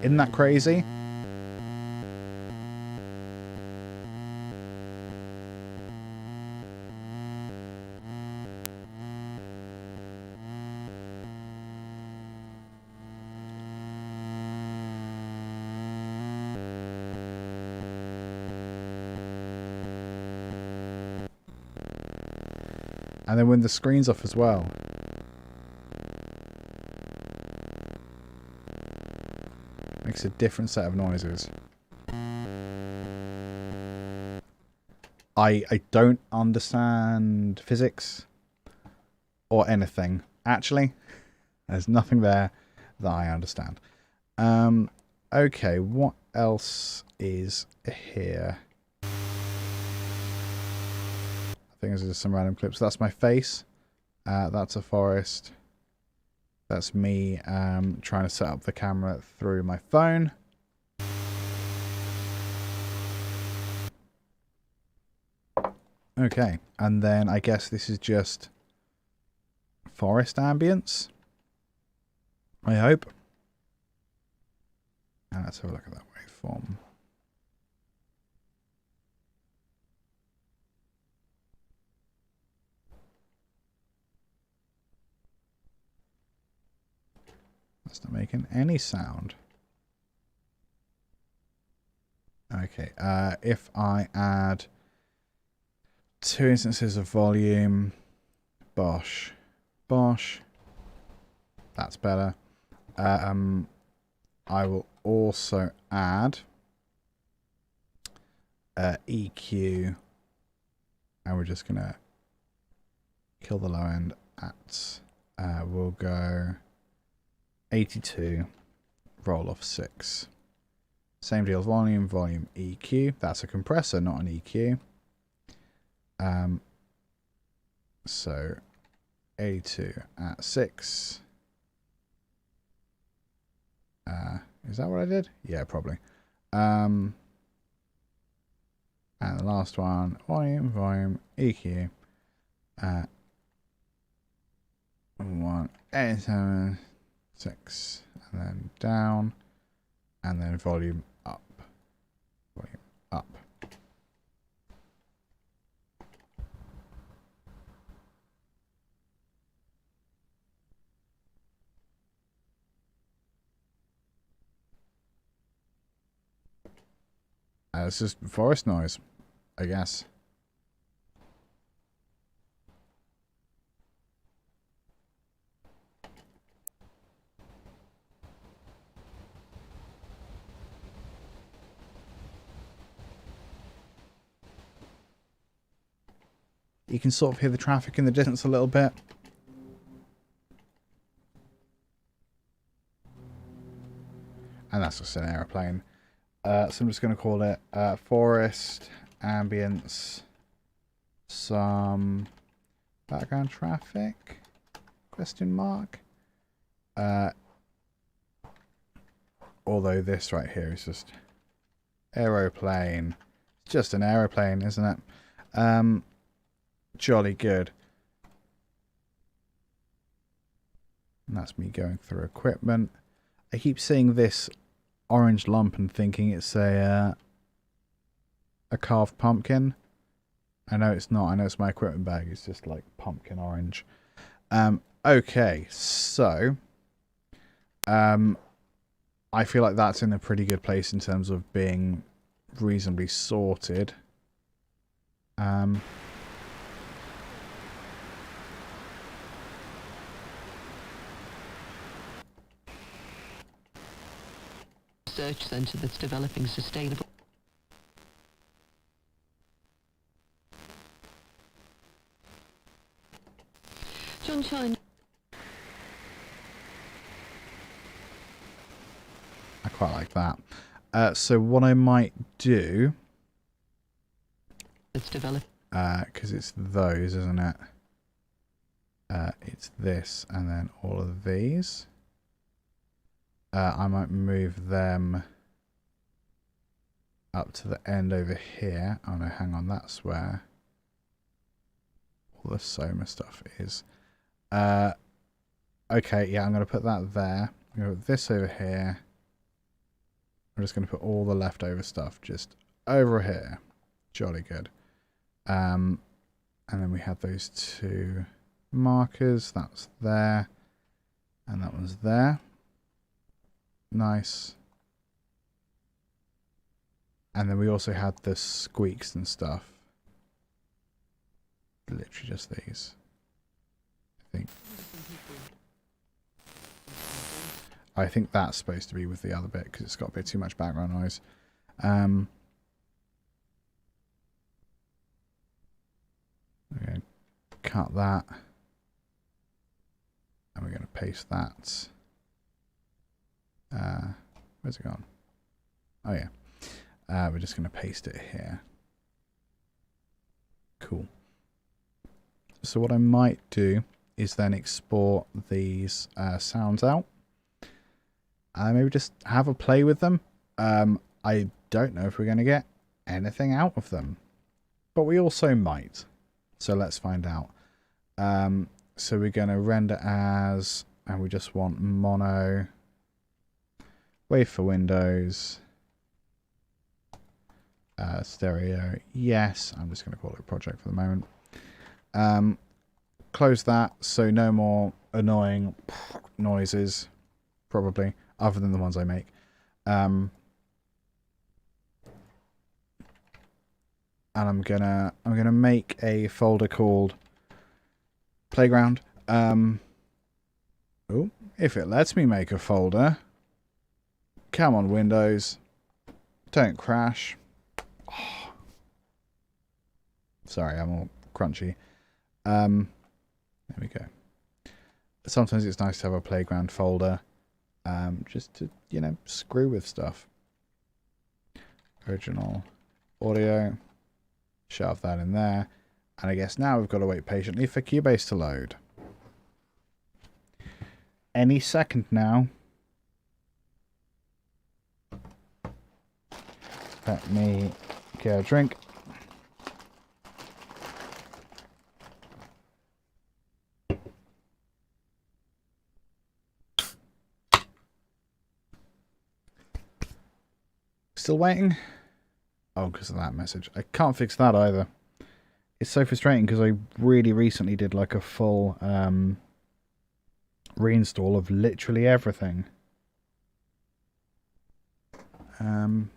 Isn't that crazy? And then when the screen's off as well. Makes a different set of noises. I don't understand physics or anything. Actually, there's nothing there that I understand. Okay, what else is here? I think there's just some random clips. That's my face. That's a forest. That's me trying to set up the camera through my phone. Okay, and then I guess this is just forest ambience. I hope. And let's have a look at that waveform. That's not making any sound. Okay, if I add 2 instances of volume, bosh, that's better. I will also add EQ, and we're just gonna kill the low end at, we'll go 82, roll off 6. Same deal, volume, EQ. That's a compressor, not an EQ. So 82 at 6. Is that what I did? Yeah, probably. And the last one, volume, EQ. 1, 87, 6, and then down, and then volume up. Volume up. It's just forest noise, I guess. You can sort of hear the traffic in the distance a little bit. And that's just an aeroplane. So I'm just going to call it forest, ambience, some background traffic, question mark. Although this right here is just aeroplane. It's just an aeroplane, isn't it? Jolly good. And that's me going through equipment. I keep seeing this orange lump and thinking it's a carved pumpkin. I know it's not. I know it's my equipment bag. It's just like pumpkin orange. Okay, so I feel like that's in a pretty good place in terms of being reasonably sorted. Research centre that's developing sustainable. John China. I quite like that. So what I might do, That's developed. because it's those, isn't it? It's this and then all of these. I might move them up to the end over here. Oh no, hang on, that's where all the SOMA stuff is. Okay, yeah, I'm going to put that there. I'm going to put this over here. I'm just going to put all the leftover stuff just over here. Jolly good. And then we have those two markers. That's there. And that one's there. Nice. And then we also had the squeaks and stuff. Literally just these. I think that's supposed to be with the other bit because it's got a bit too much background noise. We're going to cut that. And we're going to paste that. Where's it gone? Oh yeah. We're just going to paste it here. Cool. So what I might do is then export these sounds out. Maybe just have a play with them. I don't know if we're going to get anything out of them. But we also might. So let's find out. So we're going to render as... And we just want mono. Wave for Windows. Stereo. Yes. I'm just going to call it a project for the moment. Close that. So no more annoying noises. Probably. Other than the ones I make. And I'm gonna make a folder called Playground. Oh, if it lets me make a folder. Come on, Windows. Don't crash. Oh. Sorry, I'm all crunchy. There we go. Sometimes it's nice to have a Playground folder. Just to, you know, screw with stuff. Original audio. Shove that in there. And I guess now we've got to wait patiently for Cubase to load. Any second now. Let me get a drink. Still waiting? Oh, because of that message. I can't fix that either. It's so frustrating because I really recently did like a full reinstall of literally everything. And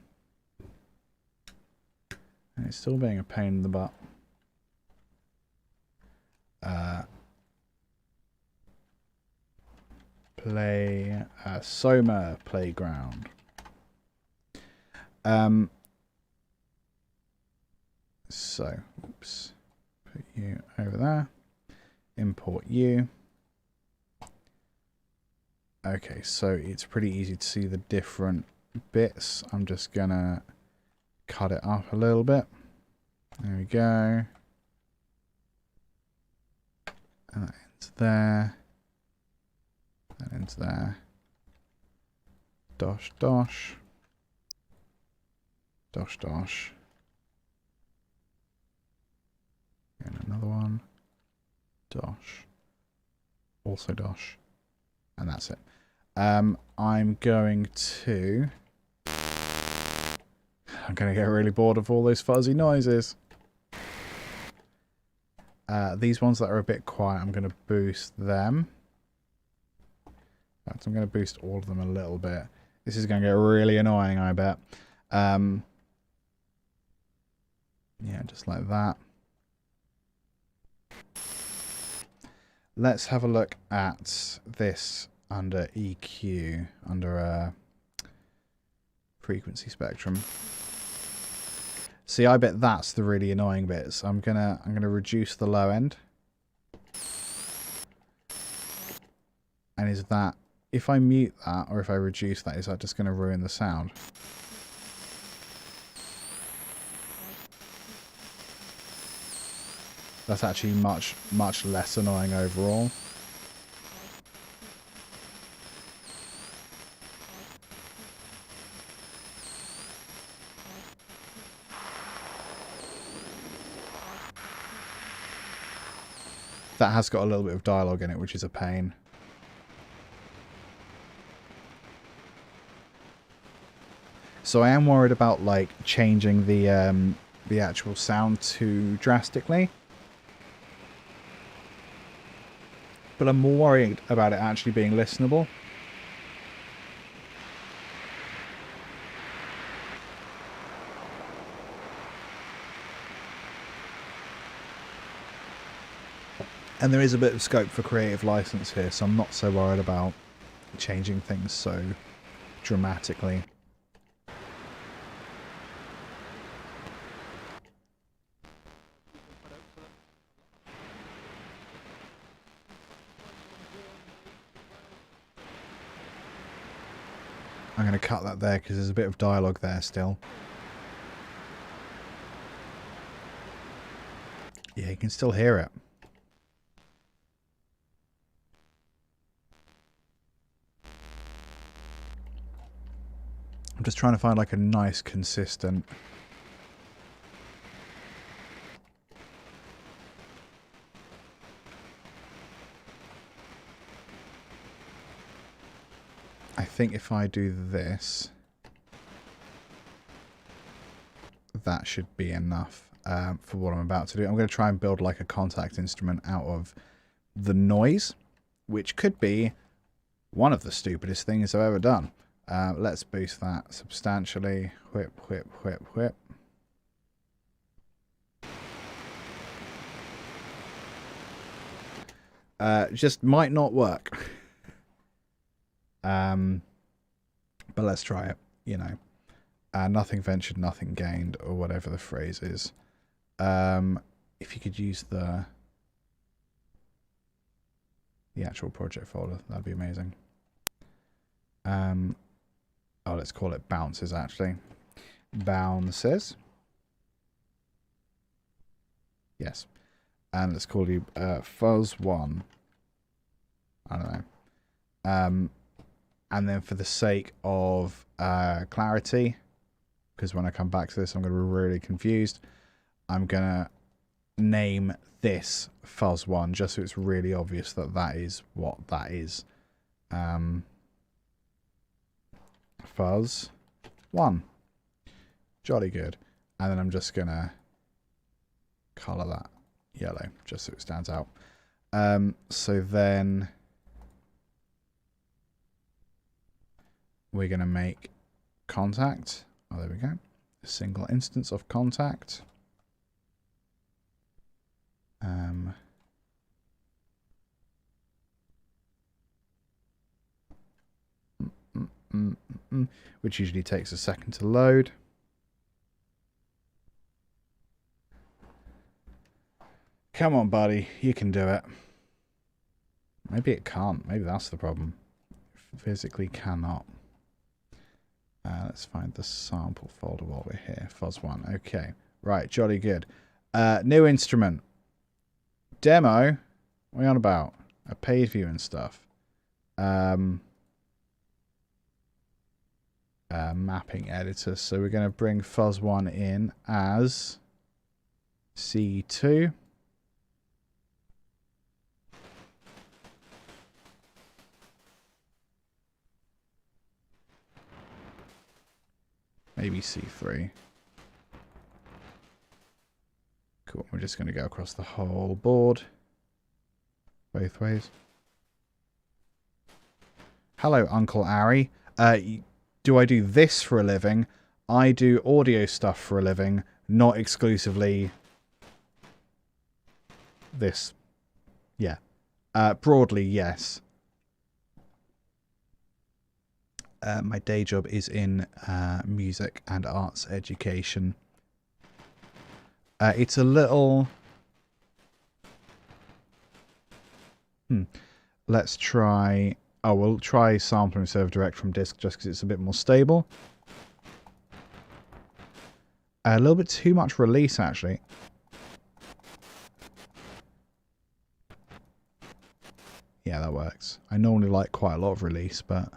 it's still being a pain in the butt. Play SOMA Playground. So, oops, put you over there, import you. Okay, so it's pretty easy to see the different bits. I'm just gonna cut it up a little bit. There we go. And that ends there. That ends there. Dosh, dosh. Dosh, dosh. And another one. Dosh. Also dosh. And that's it. I'm going to get really bored of all those fuzzy noises. These ones that are a bit quiet, I'm going to boost them. In fact, I'm going to boost all of them a little bit. This is going to get really annoying, I bet. Yeah, just like that. Let's have a look at this under EQ, under frequency spectrum. See, I bet that's the really annoying bits. I'm gonna reduce the low end. And is that, if I mute that or if I reduce that, is that just gonna ruin the sound? That's actually much less annoying overall. That has got a little bit of dialogue in it, which is a pain. So I am worried about like changing the actual sound too drastically. But I'm more worried about it actually being listenable. And there is a bit of scope for creative license here, so I'm not so worried about changing things so dramatically. I'm going to cut that there because there's a bit of dialogue there still. Yeah, you can still hear it. I'm just trying to find like a nice, consistent... I think if I do this, that should be enough for what I'm about to do. I'm going to try and build like a contact instrument out of the noise, which could be one of the stupidest things I've ever done. Let's boost that substantially. Whip, whip, whip, whip. Just might not work. But let's try it, you know. Nothing ventured, nothing gained, or whatever the phrase is. If you could use the actual project folder, that'd be amazing. Oh, let's call it bounces, actually. Bounces. Yes. And let's call you fuzz1. I don't know. And then for the sake of clarity, because when I come back to this, I'm going to be really confused, I'm going to name this fuzz1, just so it's really obvious that that is what that is. Fuzz1. Jolly good. And then I'm just going to colour that yellow, just so it stands out. So then we're going to make contact. Oh, there we go. A single instance of contact. Which usually takes a second to load. Come on, buddy. You can do it. Maybe it can't. Maybe that's the problem. It physically cannot. Let's find the sample folder while we're here. Fuzz1. Okay. Right. Jolly good. New instrument. Demo. What are you on about? A paid view and stuff. Mapping editor. So we're going to bring Fuzz1 in as C2. Maybe C3. Cool. We're just going to go across the whole board. Both ways. Hello, Uncle Ari. Do I do this for a living? I do audio stuff for a living, not exclusively this. Yeah. Broadly, yes. My day job is in music and arts education. It's a little... Let's try... Oh, we'll try sampler instead of direct from disk just because it's a bit more stable. A little bit too much release, actually. Yeah, that works. I normally like quite a lot of release, but...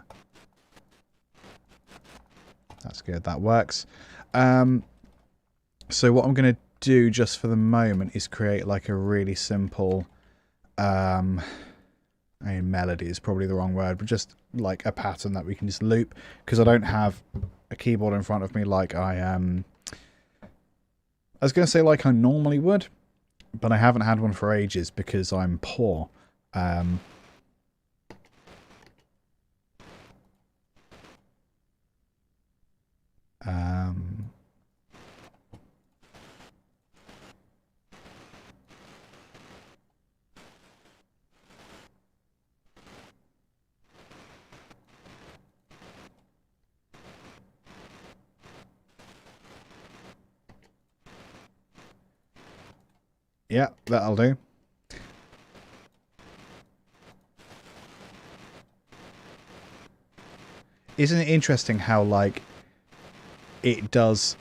That's good. That works. So what I'm going to do just for the moment is create like a really simple... I mean, melody is probably the wrong word, but just like a pattern that we can just loop, because I don't have a keyboard in front of me like I was going to say like I normally would, but I haven't had one for ages because I'm poor. Yeah, that'll do. Isn't it interesting how, like, it does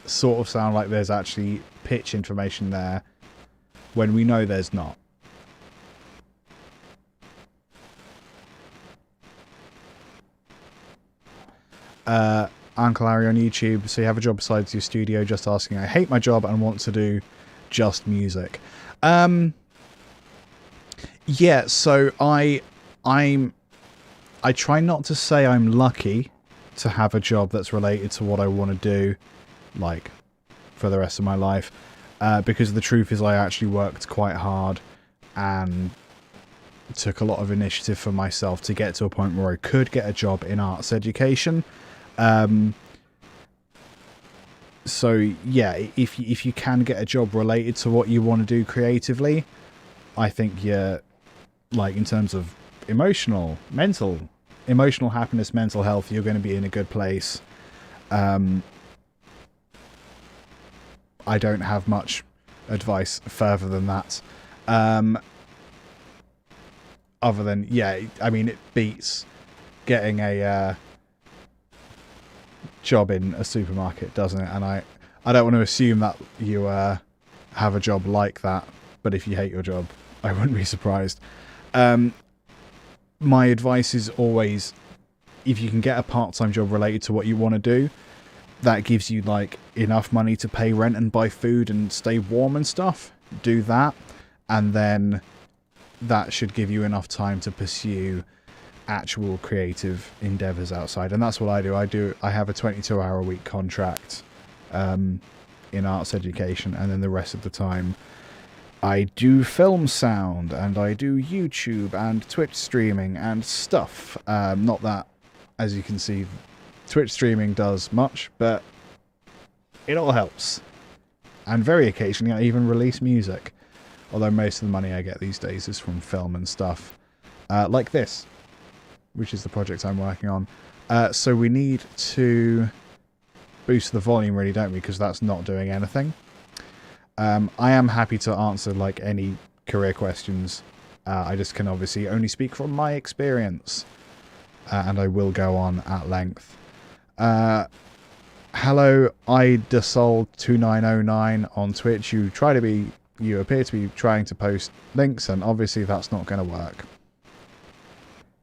sort of sound like there's actually pitch information there when we know there's not? Uncle Larry on YouTube, so you have a job besides your studio? Just asking. I hate my job and want to do just music. Yeah, so I try not to say I'm lucky to have a job that's related to what I want to do, like, for the rest of my life, because the truth is I actually worked quite hard and took a lot of initiative for myself to get to a point where I could get a job in arts education. So yeah, if you can get a job related to what you want to do creatively, I think you're, like, in terms of emotional happiness, mental health, you're going to be in a good place. I don't have much advice further than that. Other than, yeah, I mean, it beats getting a job in a supermarket, doesn't it? And I don't want to assume that you have a job like that, but if you hate your job, I wouldn't be surprised. My advice is always, if you can get a part-time job related to what you want to do, that gives you, like, enough money to pay rent and buy food and stay warm and stuff, do that, and then that should give you enough time to pursue actual creative endeavors outside. And that's what I do. I have a 22-hour a week contract in arts education, and then the rest of the time I do film sound and I do YouTube and Twitch streaming and stuff. Not that, as you can see, Twitch streaming does much, but it all helps. And very occasionally I even release music, although most of the money I get these days is from film and stuff like this, which is the project I'm working on. So we need to boost the volume, really, don't we? Because that's not doing anything. I am happy to answer, like, any career questions. I just can obviously only speak from my experience. And I will go on at length. Hello, idasol2909 on Twitch. You appear to be trying to post links, and obviously that's not going to work.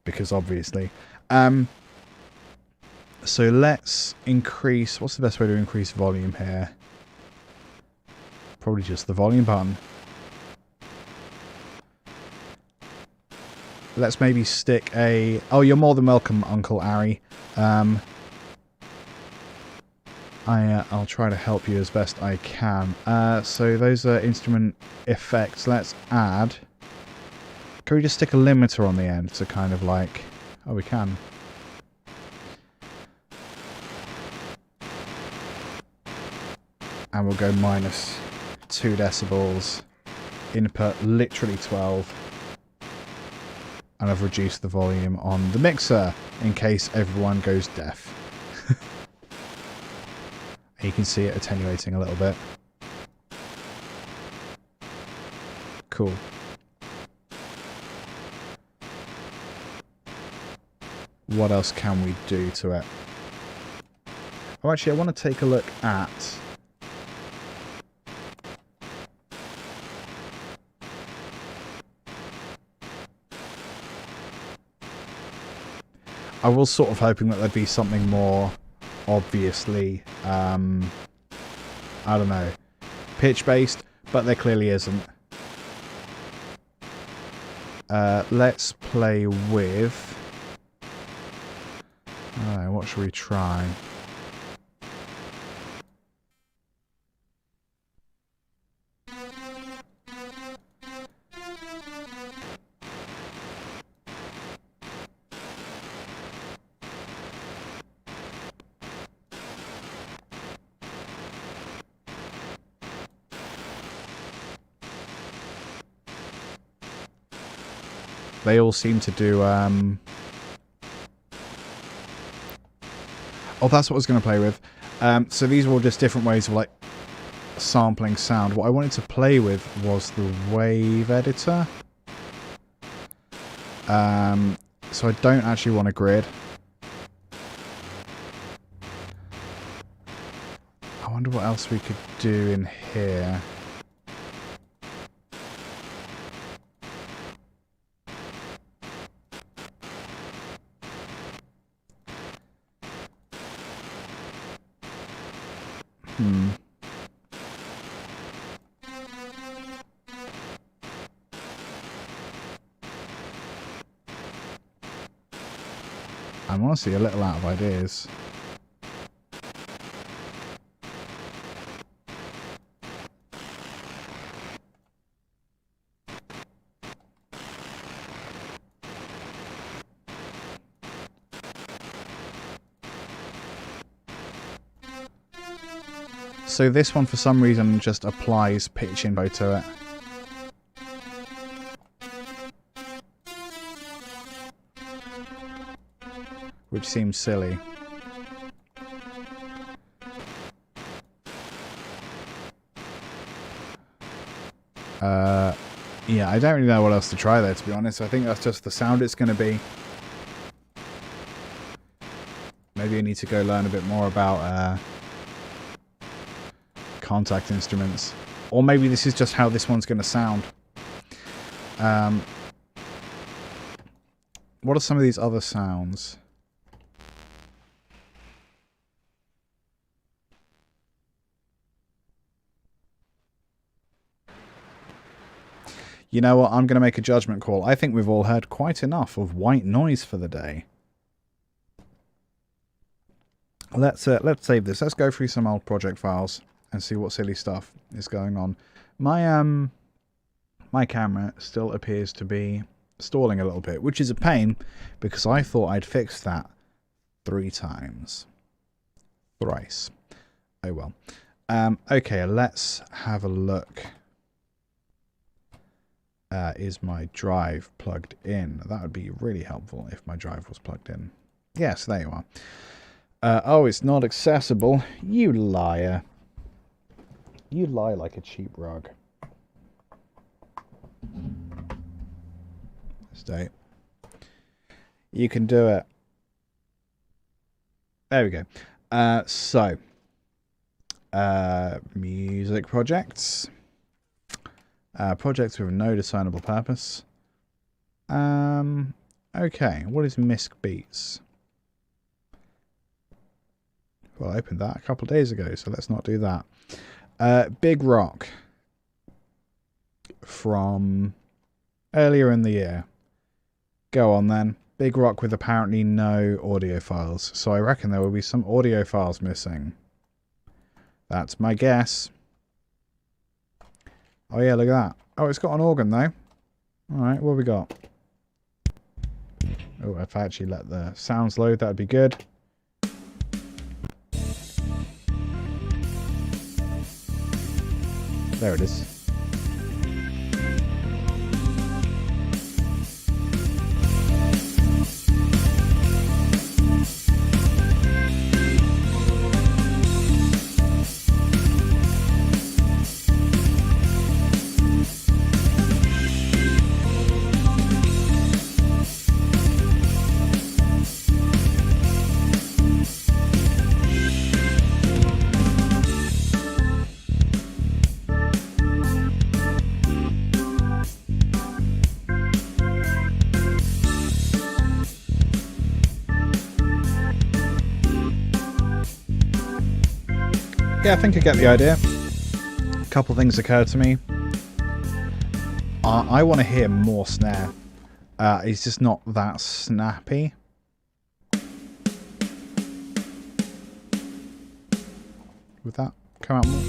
Because obviously. So let's increase... What's the best way to increase volume here? Probably just the volume button. Let's maybe stick a... Oh, you're more than welcome, Uncle Ari. I'll try to help you as best I can. So those are instrument effects. Let's add... Can we just stick a limiter on the end to kind of, like, Oh, we can. And we'll go minus 2 decibels. Input literally 12. And I've reduced the volume on the mixer in case everyone goes deaf. You can see it attenuating a little bit. Cool. What else can we do to it? Oh, actually, I want to take a look at... I was sort of hoping that there'd be something more obviously, I don't know, pitch-based, but there clearly isn't. Let's play with... what should we try? They all seem to do... Oh, that's what I was going to play with. So these are all just different ways of, like, sampling sound. What I wanted to play with was the wave editor. So I don't actually want a grid. I wonder what else we could do in here. I'm honestly a little out of ideas. So this one, for some reason, just applies pitch inbo to it. Which seems silly. Yeah, I don't really know what else to try there, to be honest. I think that's just the sound it's going to be. Maybe I need to go learn a bit more about contact instruments. Or maybe this is just how this one's going to sound. What are some of these other sounds? You know what? I'm going to make a judgment call. I think we've all heard quite enough of white noise for the day. Let's save this. Let's go through some old project files and see what silly stuff is going on. My camera still appears to be stalling a little bit, which is a pain because I thought I'd fixed that 3 times. Thrice. Oh well. Okay, let's have a look. Is my drive plugged in? That would be really helpful if my drive was plugged in. Yes, there you are. Oh, it's not accessible. You liar. You lie like a cheap rug. Stay. You can do it. There we go. Music projects. Projects with no discernible purpose. Okay, what is Misc Beats? Well, I opened that a couple of days ago, so let's not do that. Big Rock from earlier in the year. Go on then. Big Rock with apparently no audio files. So I reckon there will be some audio files missing. That's my guess. Oh yeah, look at that. Oh, it's got an organ though. Alright, what have we got? Oh, if I actually let the sounds load, that would be good. There it is. Yeah, I think I get the idea. A couple things occurred to me. I want to hear more snare. It's just not that snappy. Would that come out more?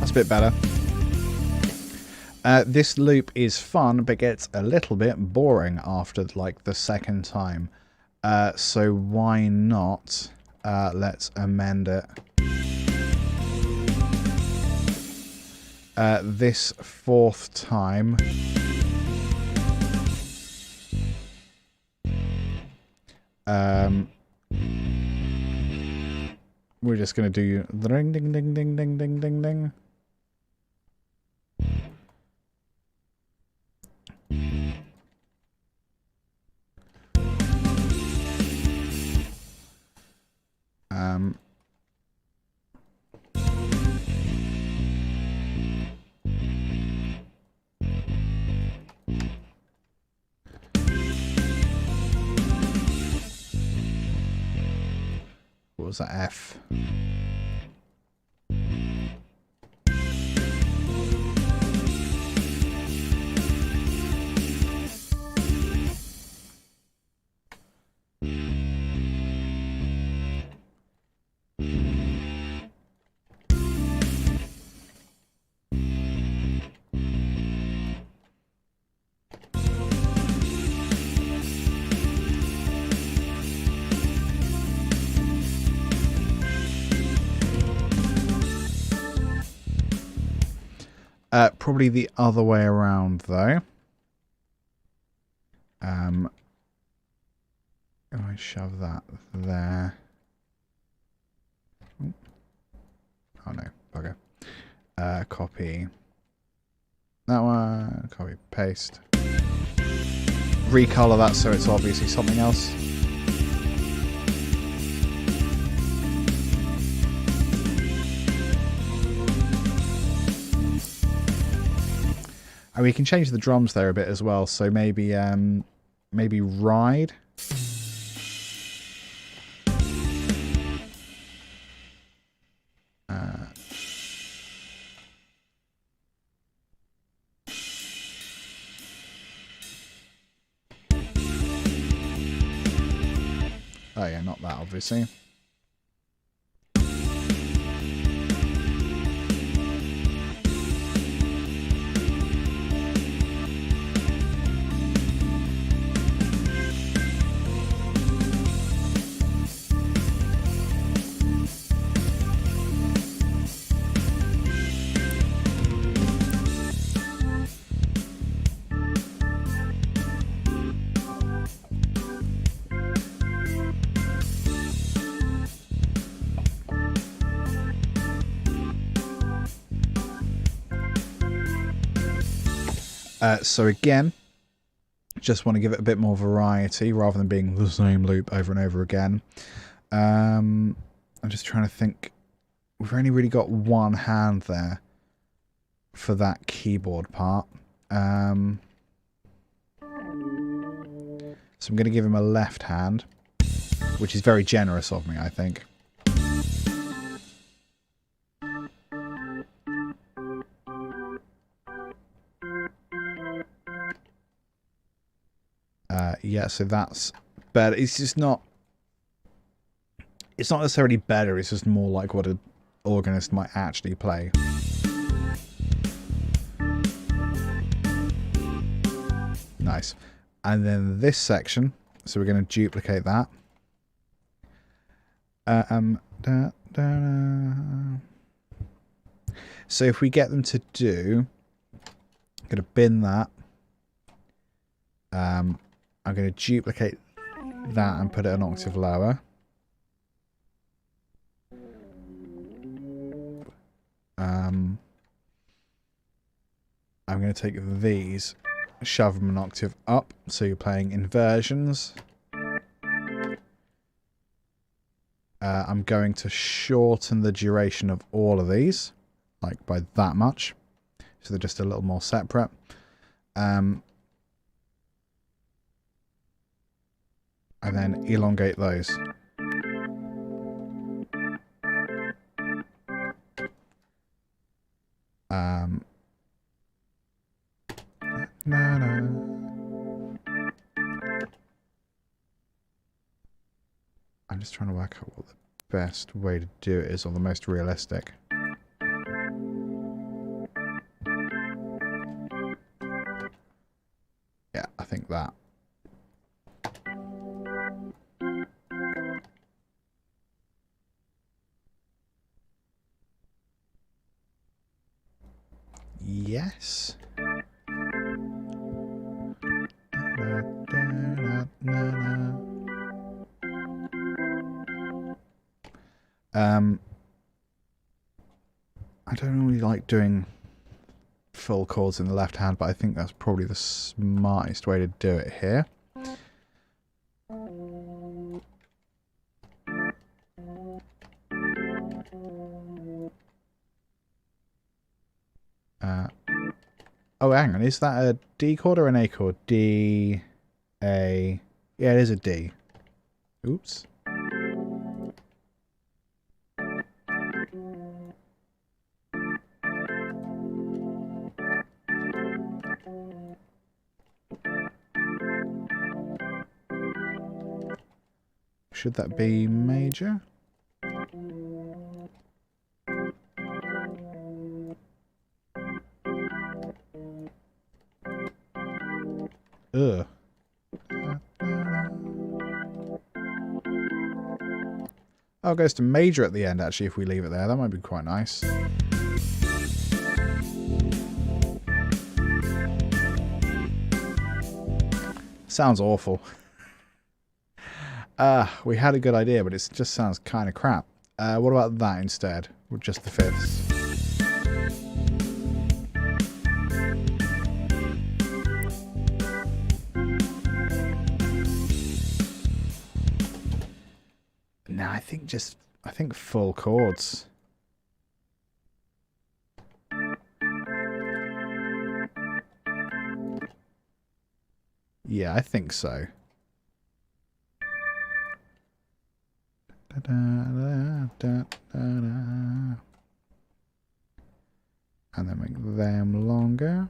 A bit better. This loop is fun but gets a little bit boring after like the second time, so why not let's amend it. This fourth time we're just gonna do the ring ding ding ding ding ding ding ding. What was that F? Probably the other way around, though. I shove that there. Oh no, bugger. Copy that one. Copy, paste. Recolor that so it's obviously something else. And we can change the drums there a bit as well. So maybe maybe ride. Oh yeah, not that obviously. So again, just want to give it a bit more variety rather than being the same loop over and over again. I'm just trying to think. We've only really got one hand there for that keyboard part. So I'm going to give him a left hand, which is very generous of me, I think. Yeah, so that's better. It's just not... It's not necessarily better, it's just more like what an organist might actually play. Nice. And then this section, so we're going to duplicate that. So if we get them to do... I'm going to bin that. I'm going to duplicate that and put it an octave lower. I'm going to take these, shove them an octave up, so you're playing inversions. I'm going to shorten the duration of all of these, like by that much, so they're just a little more separate. And then elongate those. I'm just trying to work out what the best way to do it is, or the most realistic. Yeah, I think that. Yes. I don't really like doing full chords in the left hand, but I think that's probably the smartest way to do it here. Oh, hang on. Is that a D chord or an A chord? D, A. Yeah, it is a D. Oops. Should that be major? Ugh. Oh, it goes to major at the end, actually, if we leave it there. That might be quite nice. Sounds awful. We had a good idea, but it just sounds kind of crap. What about that instead? With just the fifths? No, I think full chords. Yeah, I think so. And then make them longer.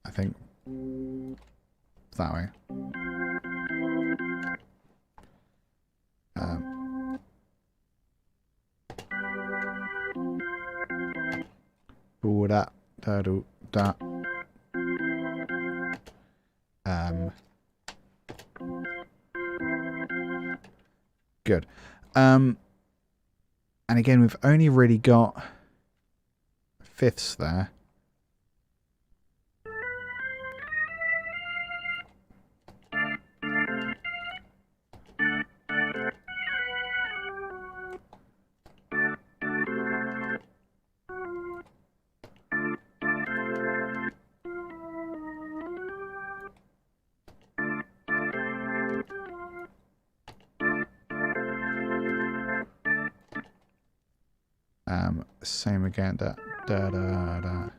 I think that way. Da da do da. Good. And again, we've only really got fifths there. Same again, da da da da.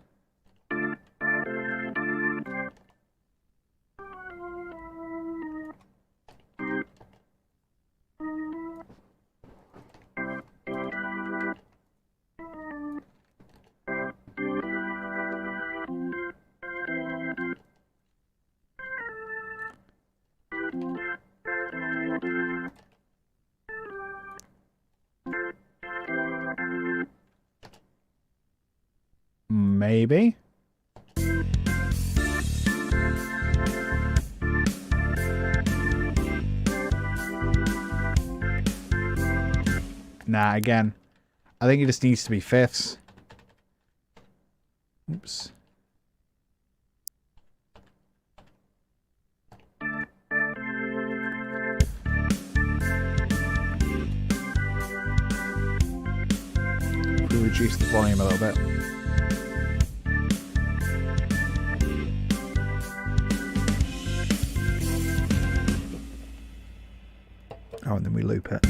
Maybe. Nah, again, I think it just needs to be fifths. Oops. We'll reduce the volume a little bit. Oh, and then we loop it.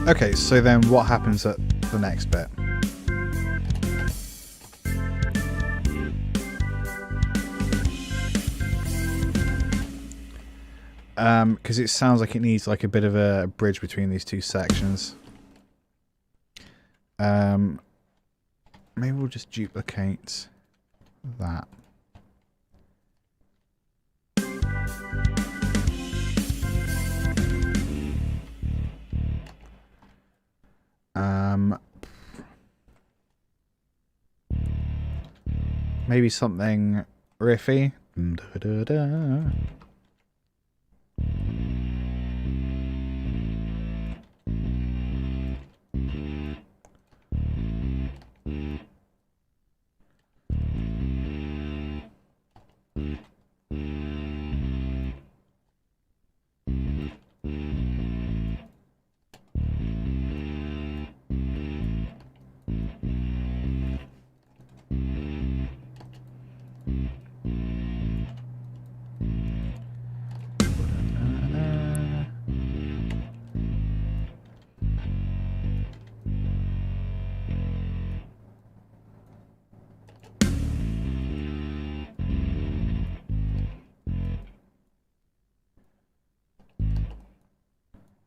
Okay, so then what happens at the next bit? Because it sounds like it needs like a bit of a bridge between these two sections. Maybe we'll just duplicate that. Maybe something riffy. Da-da-da.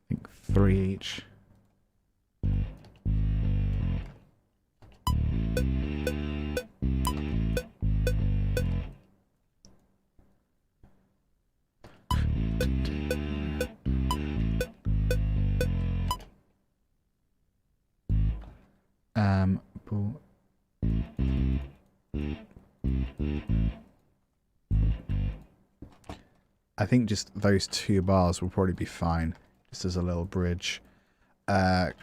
I think 3 each. I think just those 2 bars will probably be fine, just as a little bridge.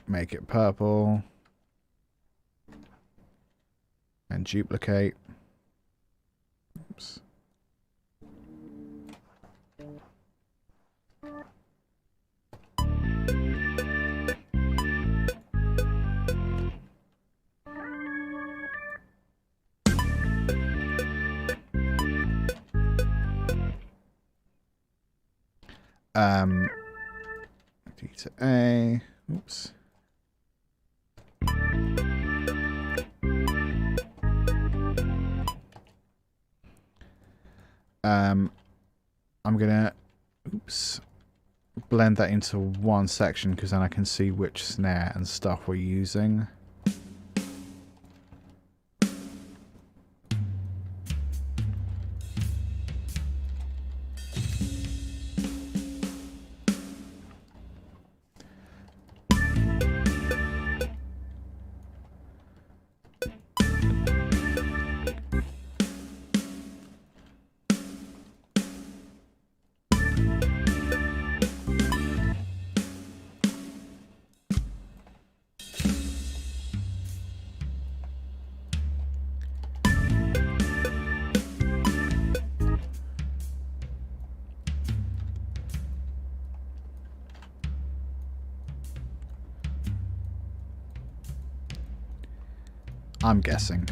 Make it purple. And duplicate. Oops. D to A. Oops. I'm gonna blend that into one section because then I can see which snare and stuff we're using. I'm guessing.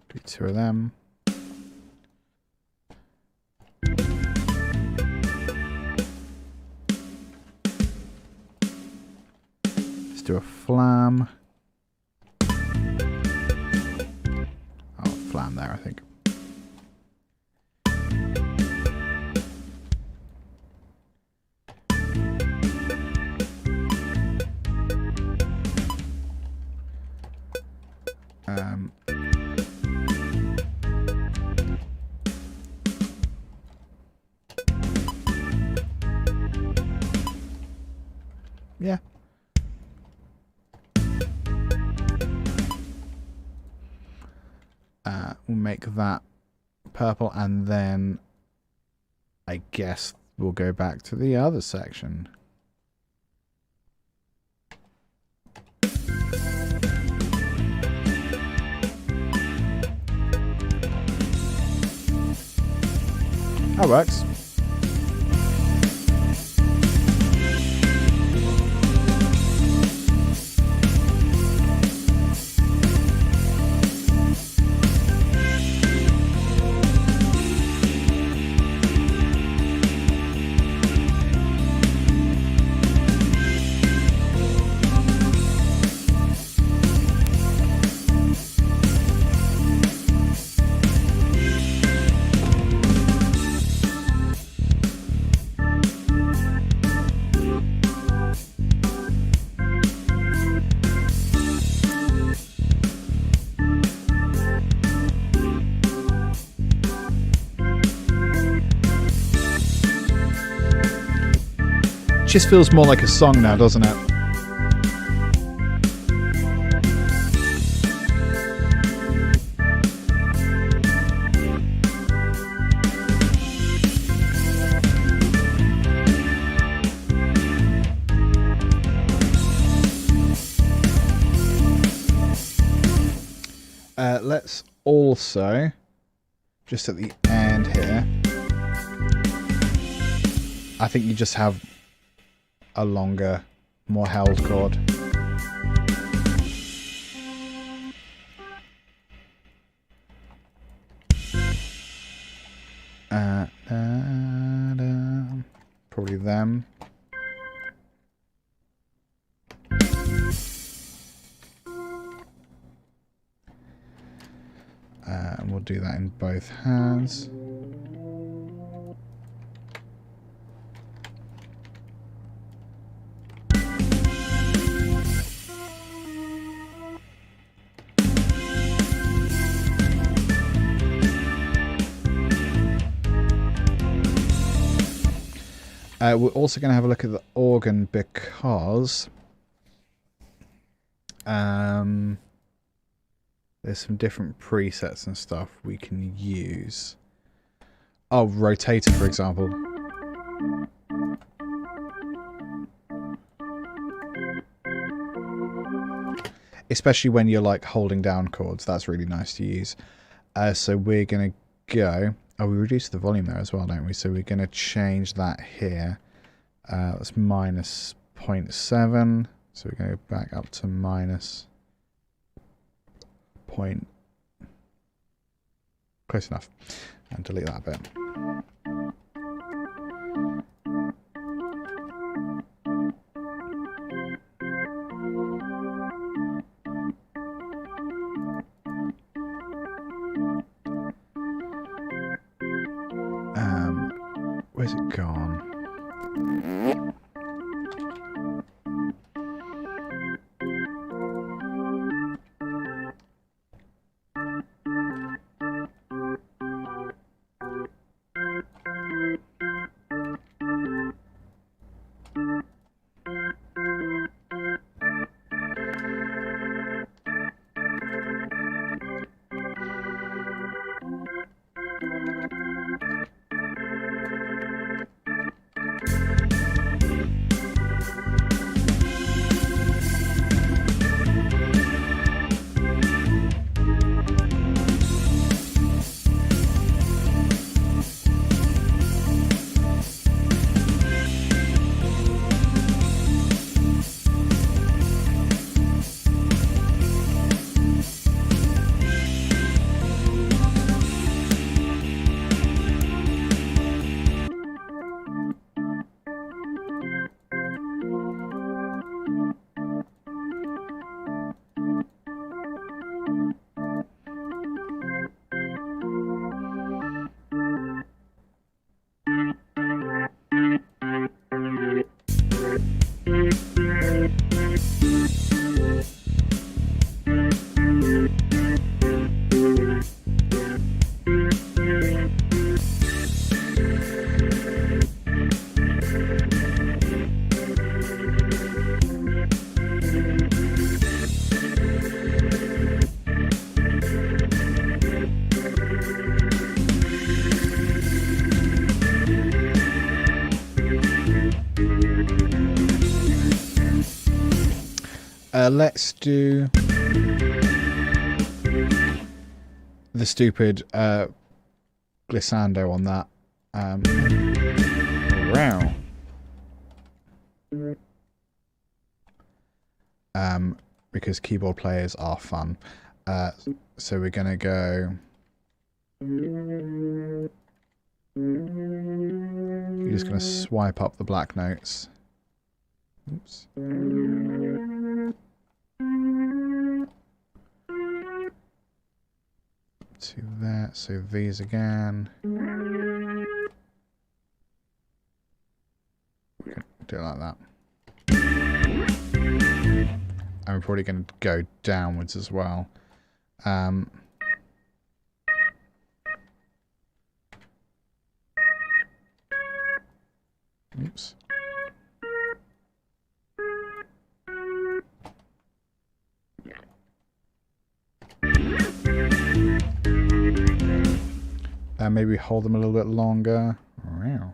Do 2 of them. Let's do a flam. Oh, flam there, I think. Yeah. We'll make that purple, and then I guess we'll go back to the other section. That works. Just feels more like a song now, doesn't it? Let's also, just at the end here, I think you just have a longer, more held chord. Probably them. And we'll do that in both hands. We're also going to have a look at the organ because there's some different presets and stuff we can use. Oh, rotator, for example. Especially when you're like holding down chords, that's really nice to use. So we're going to go... Oh, we reduced the volume there as well, don't we? So we're going to change that here. That's minus 0.7. So we're going to go back up to minus point. Close enough. And delete that bit. Where's it gone? Let's do the stupid glissando on that. Wow. Because keyboard players are fun. So we're gonna go. You're just gonna swipe up the black notes. Oops. To that, so these again. Do it like that. And we're probably going to go downwards as well. Oops. Maybe hold them a little bit longer. Wow.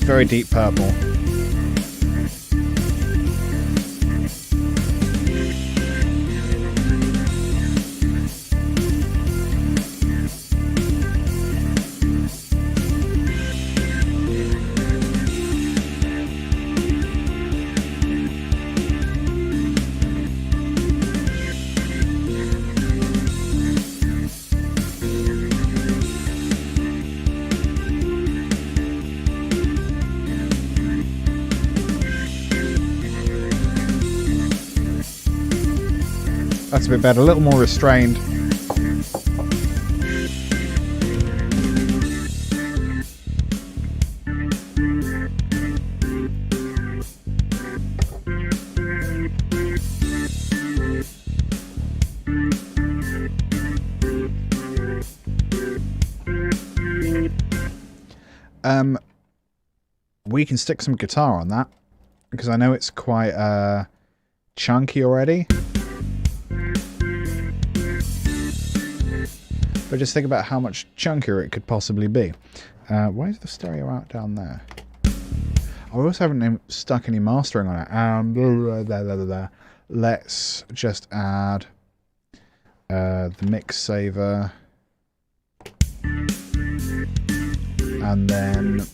Very deep purple. That's a bit better, a little more restrained. We can stick some guitar on that because I know it's quite chunky already. But just think about how much chunkier it could possibly be. Why is the stereo out down there? I also haven't stuck any mastering on it. Let's just add the mix saver. And then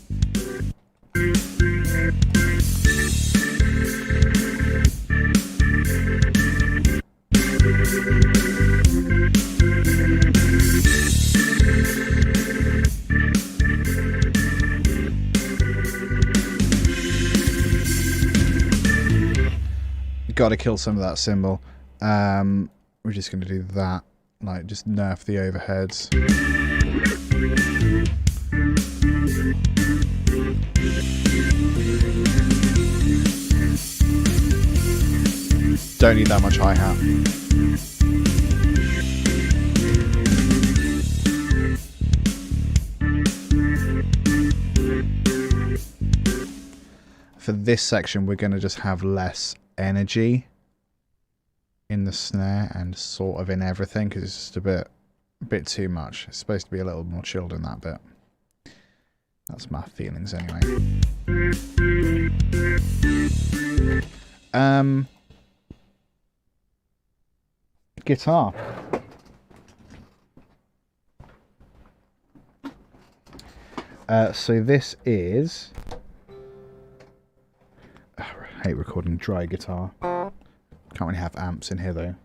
got to kill some of that cymbal. We're just going to do that, like just nerf the overheads. Don't need that much hi-hat. For this section, we're going to just have less energy in the snare and sort of in everything because it's just a bit too much. It's supposed to be a little more chilled in that bit. That's my feelings anyway. Guitar. So this is... I hate recording dry guitar. Can't really have amps in here though.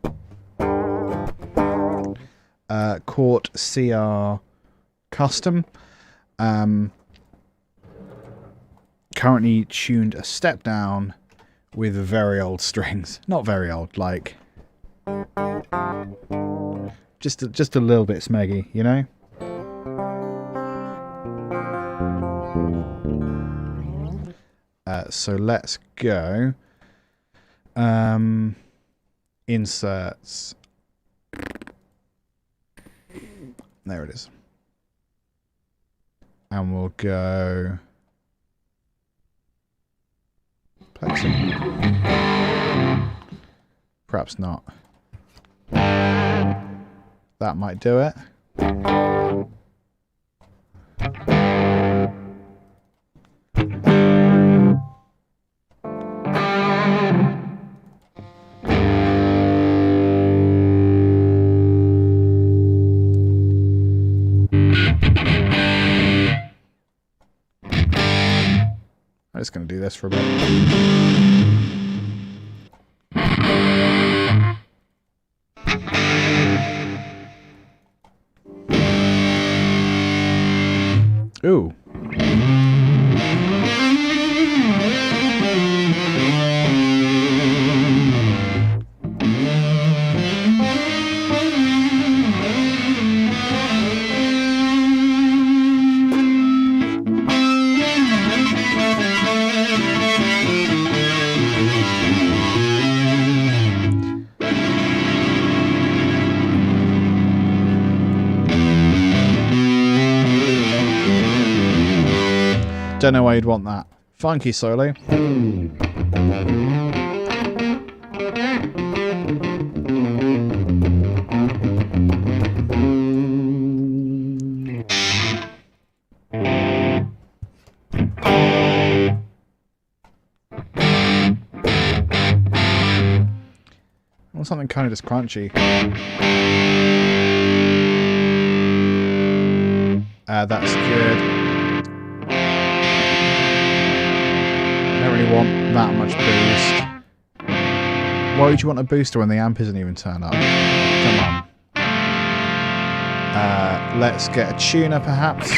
Cort CR Custom. Currently tuned a step down with very old strings. Not very old, like just a little bit smeggy, you know. So let's go. Inserts. There it is. And we'll go plexi. Perhaps not. That might do it. I'm just going to do this for a bit. Ooh. Don't know why you'd want that. Funky solo. I want something kind of just crunchy. That's good. I don't really want that much boost. Why would you want a booster when the amp isn't even turned up? Come on. Let's get a tuner perhaps. Oh,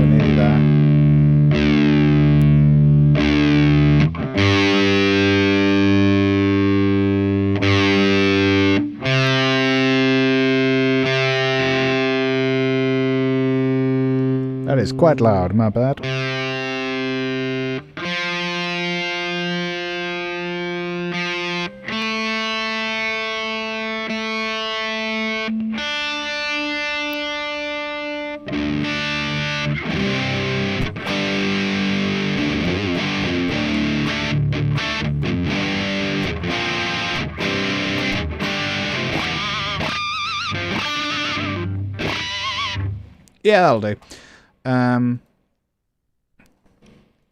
nearly there. That is quite loud, my bad. Yeah, that'll do.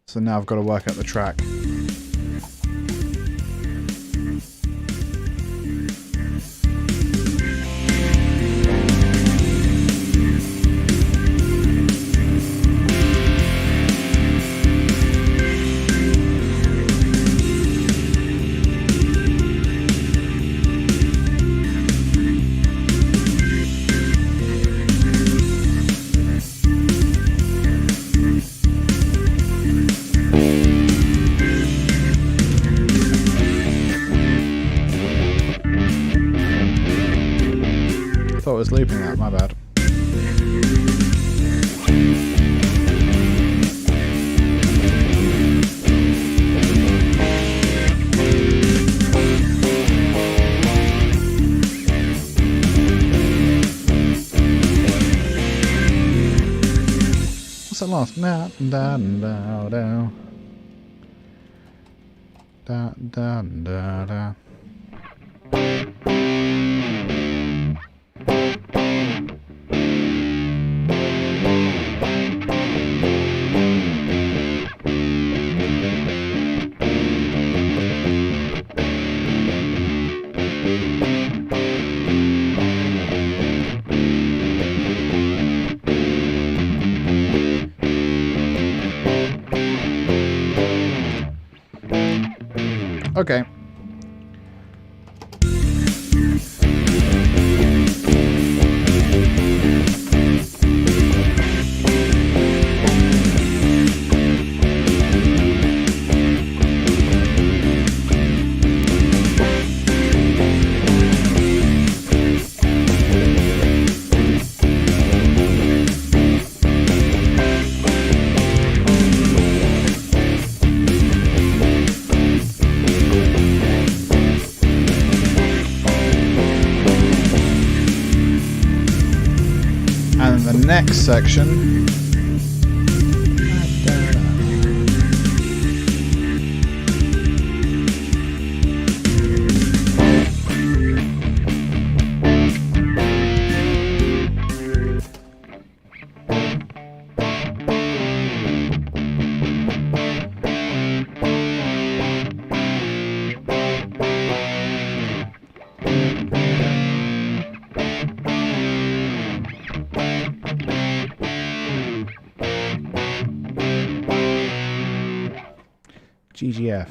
So now I've got to work out the track. I was looping that, my bad. What's that last? Da da da da da da da da. Okay. Next section. GGF.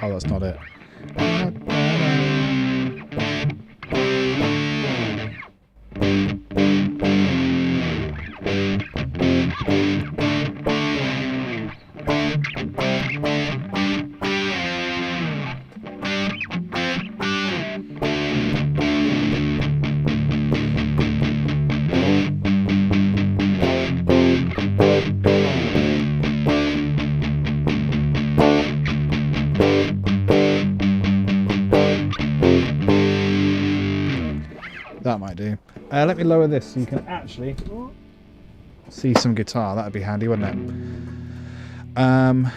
Oh, that's not it. That might do. Let me lower this so you can actually see some guitar. That'd be handy, wouldn't it?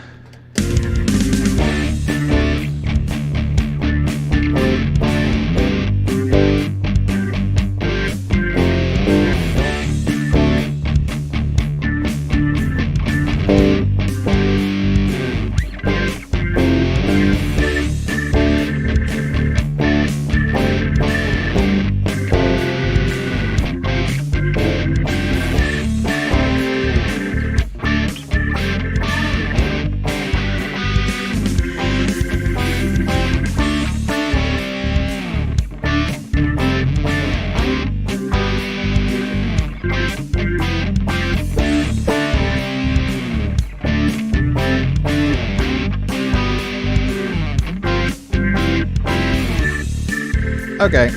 Okay.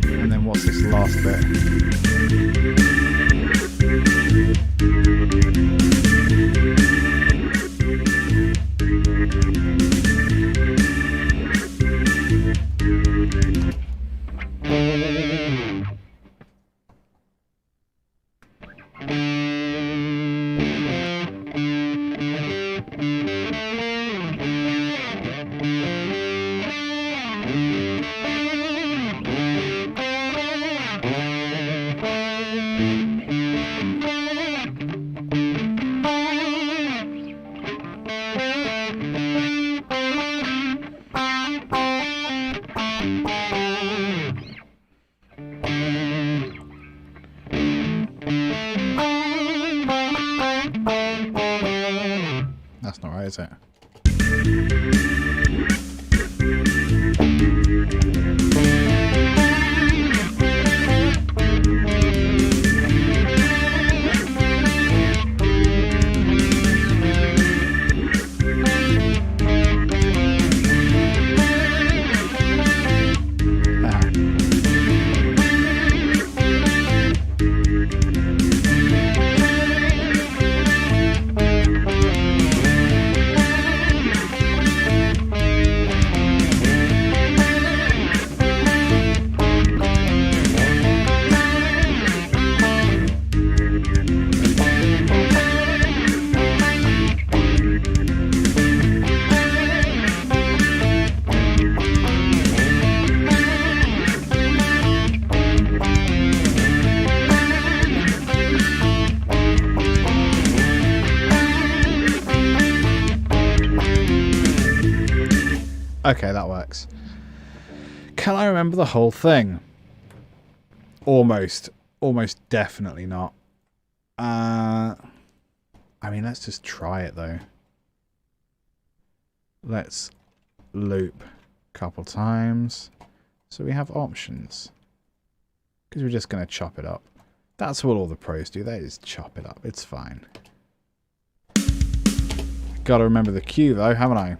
And then what's this last bit? That's not right, is it? Okay, that works. Can I remember the whole thing? Almost. Almost definitely not. I mean, let's just try it, though. Let's loop a couple times. So we have options. Because we're just going to chop it up. That's what all the pros do. They just chop it up. It's fine. Got to remember the cue, though, haven't I?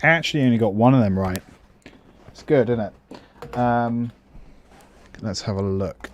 actually only got one of them right. It's good, isn't it? Let's have a look.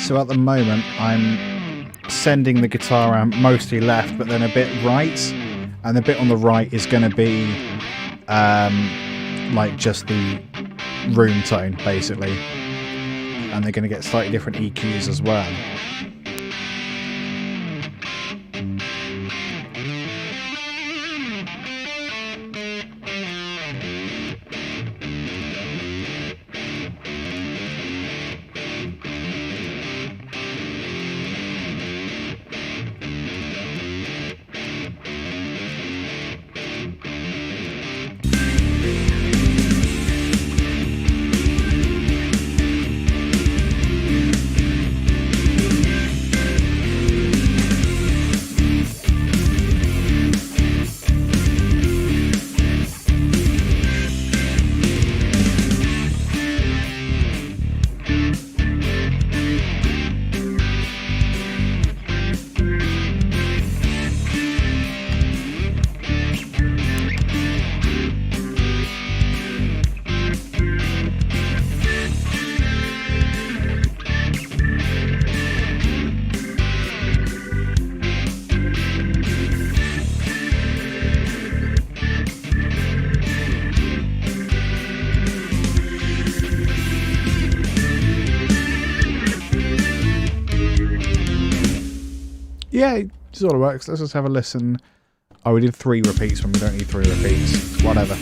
So at the moment I'm sending the guitar around mostly left, but then a bit right, and the bit on the right is going to be like just the room tone basically, and they're going to get slightly different EQs as well. yeah, it sort of works. Let's just have a listen. Oh, we did 3 repeats when we don't need 3 repeats. Whatever.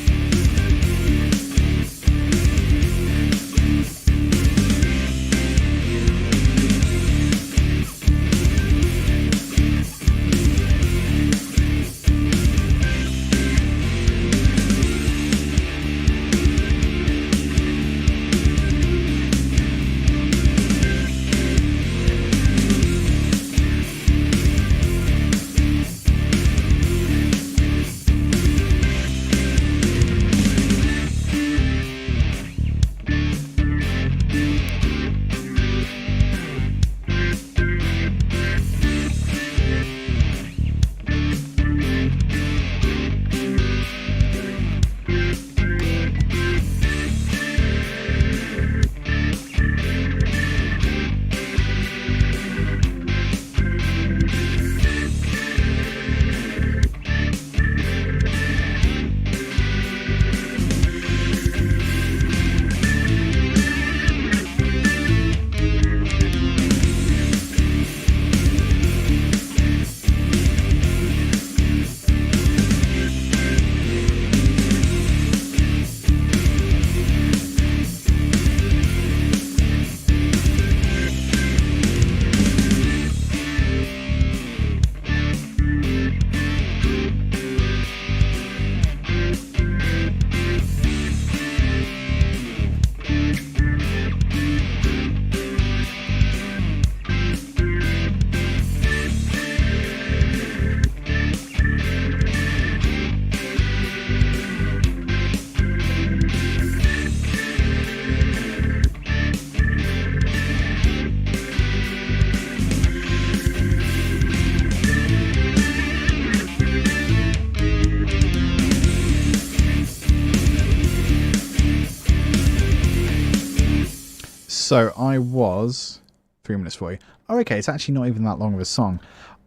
So I was 3 minutes 40. Oh, okay, it's actually not even that long of a song.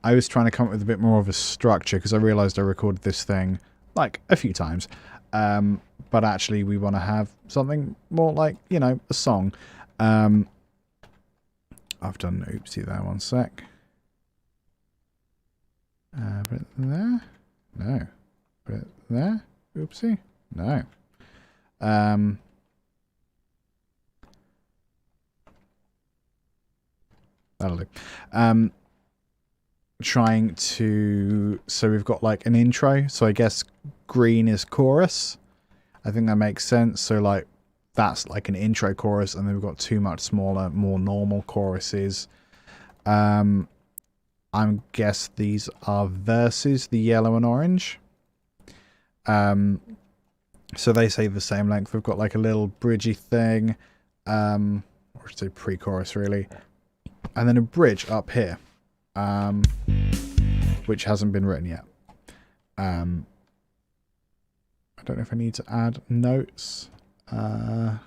I was trying to come up with a bit more of a structure because I realised I recorded this thing like a few times. But actually we want to have something more like, you know, a song. I've done oopsie there, one sec. Put it there. No. Put it there. Oopsie. No. That'll do. Trying to... So we've got like an intro. So I guess green is chorus. I think that makes sense. So like that's like an intro chorus, and then we've got 2 much smaller, more normal choruses. I guess these are verses, the yellow and orange. So they say the same length. We've got like a little bridgey thing, or should I say pre-chorus really, and then a bridge up here, which hasn't been written yet. I don't know if I need to add notes, or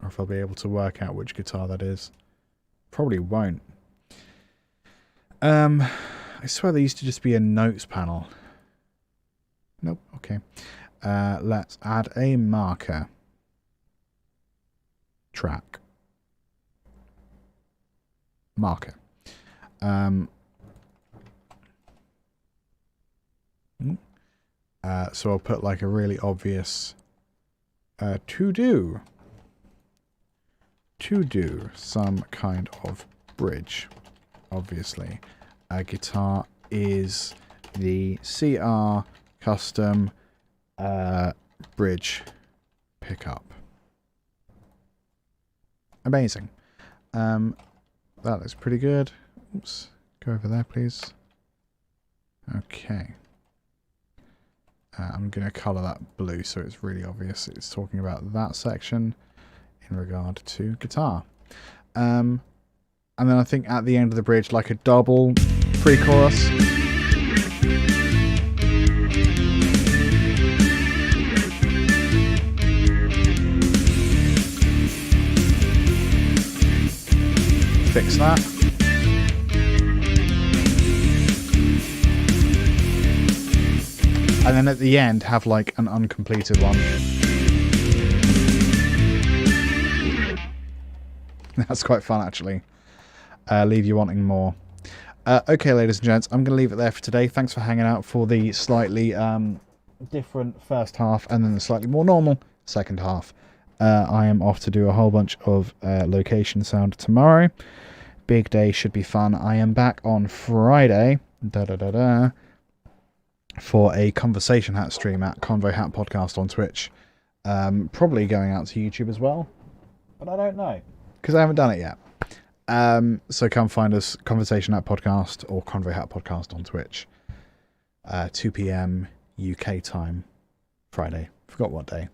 if I'll be able to work out which guitar that is. Probably won't. I swear there used to just be a notes panel. Nope, okay. Let's add a marker. Track. Marker. So I'll put like a really obvious to do some kind of bridge. Obviously, a guitar is the CR custom bridge pickup. Amazing. That looks pretty good. Oops, go over there, please. Okay. I'm going to colour that blue so it's really obvious it's talking about that section in regard to guitar. And then I think at the end of the bridge, like a double pre-chorus. Fix that. And then at the end, have like an uncompleted one. That's quite fun, actually. leave you wanting more. Okay, ladies and gents, I'm going to leave it there for today. Thanks for hanging out for the slightly different first half and then the slightly more normal second half. I am off to do a whole bunch of location sound tomorrow. Big day, should be fun. I am back on Friday for a conversation hat stream at Convo Hat Podcast on Twitch. Probably going out to YouTube as well, but I don't know because I haven't done it yet. So come find us, Conversation Hat Podcast or Convo Hat Podcast on Twitch. 2 p.m. UK time, Friday. Forgot what day.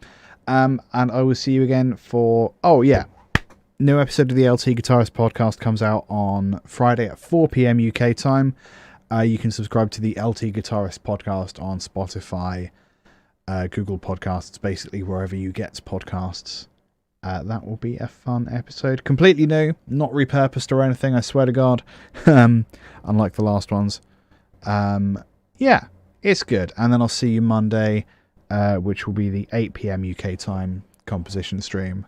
And I will see you again for... Oh, yeah. New episode of the LT Guitarist Podcast comes out on Friday at 4 p.m. UK time. You can subscribe to the LT Guitarist Podcast on Spotify, Google Podcasts, basically wherever you get podcasts. That will be a fun episode. Completely new, not repurposed or anything, I swear to God. Unlike the last ones. Yeah, it's good. And then I'll see you Monday, which will be the 8 p.m. UK time composition stream.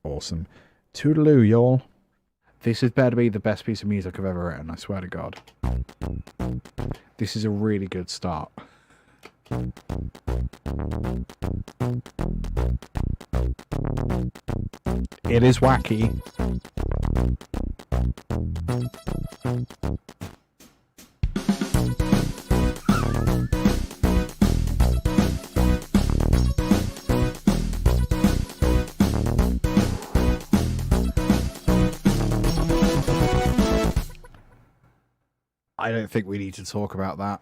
Awesome. Toodaloo, y'all. This is better to be the best piece of music I've ever written, I swear to God. This is a really good start. It is wacky. I don't think we need to talk about that.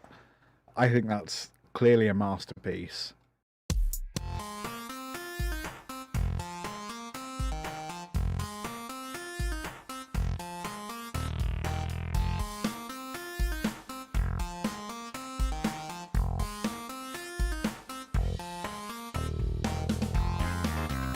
I think that's clearly a masterpiece.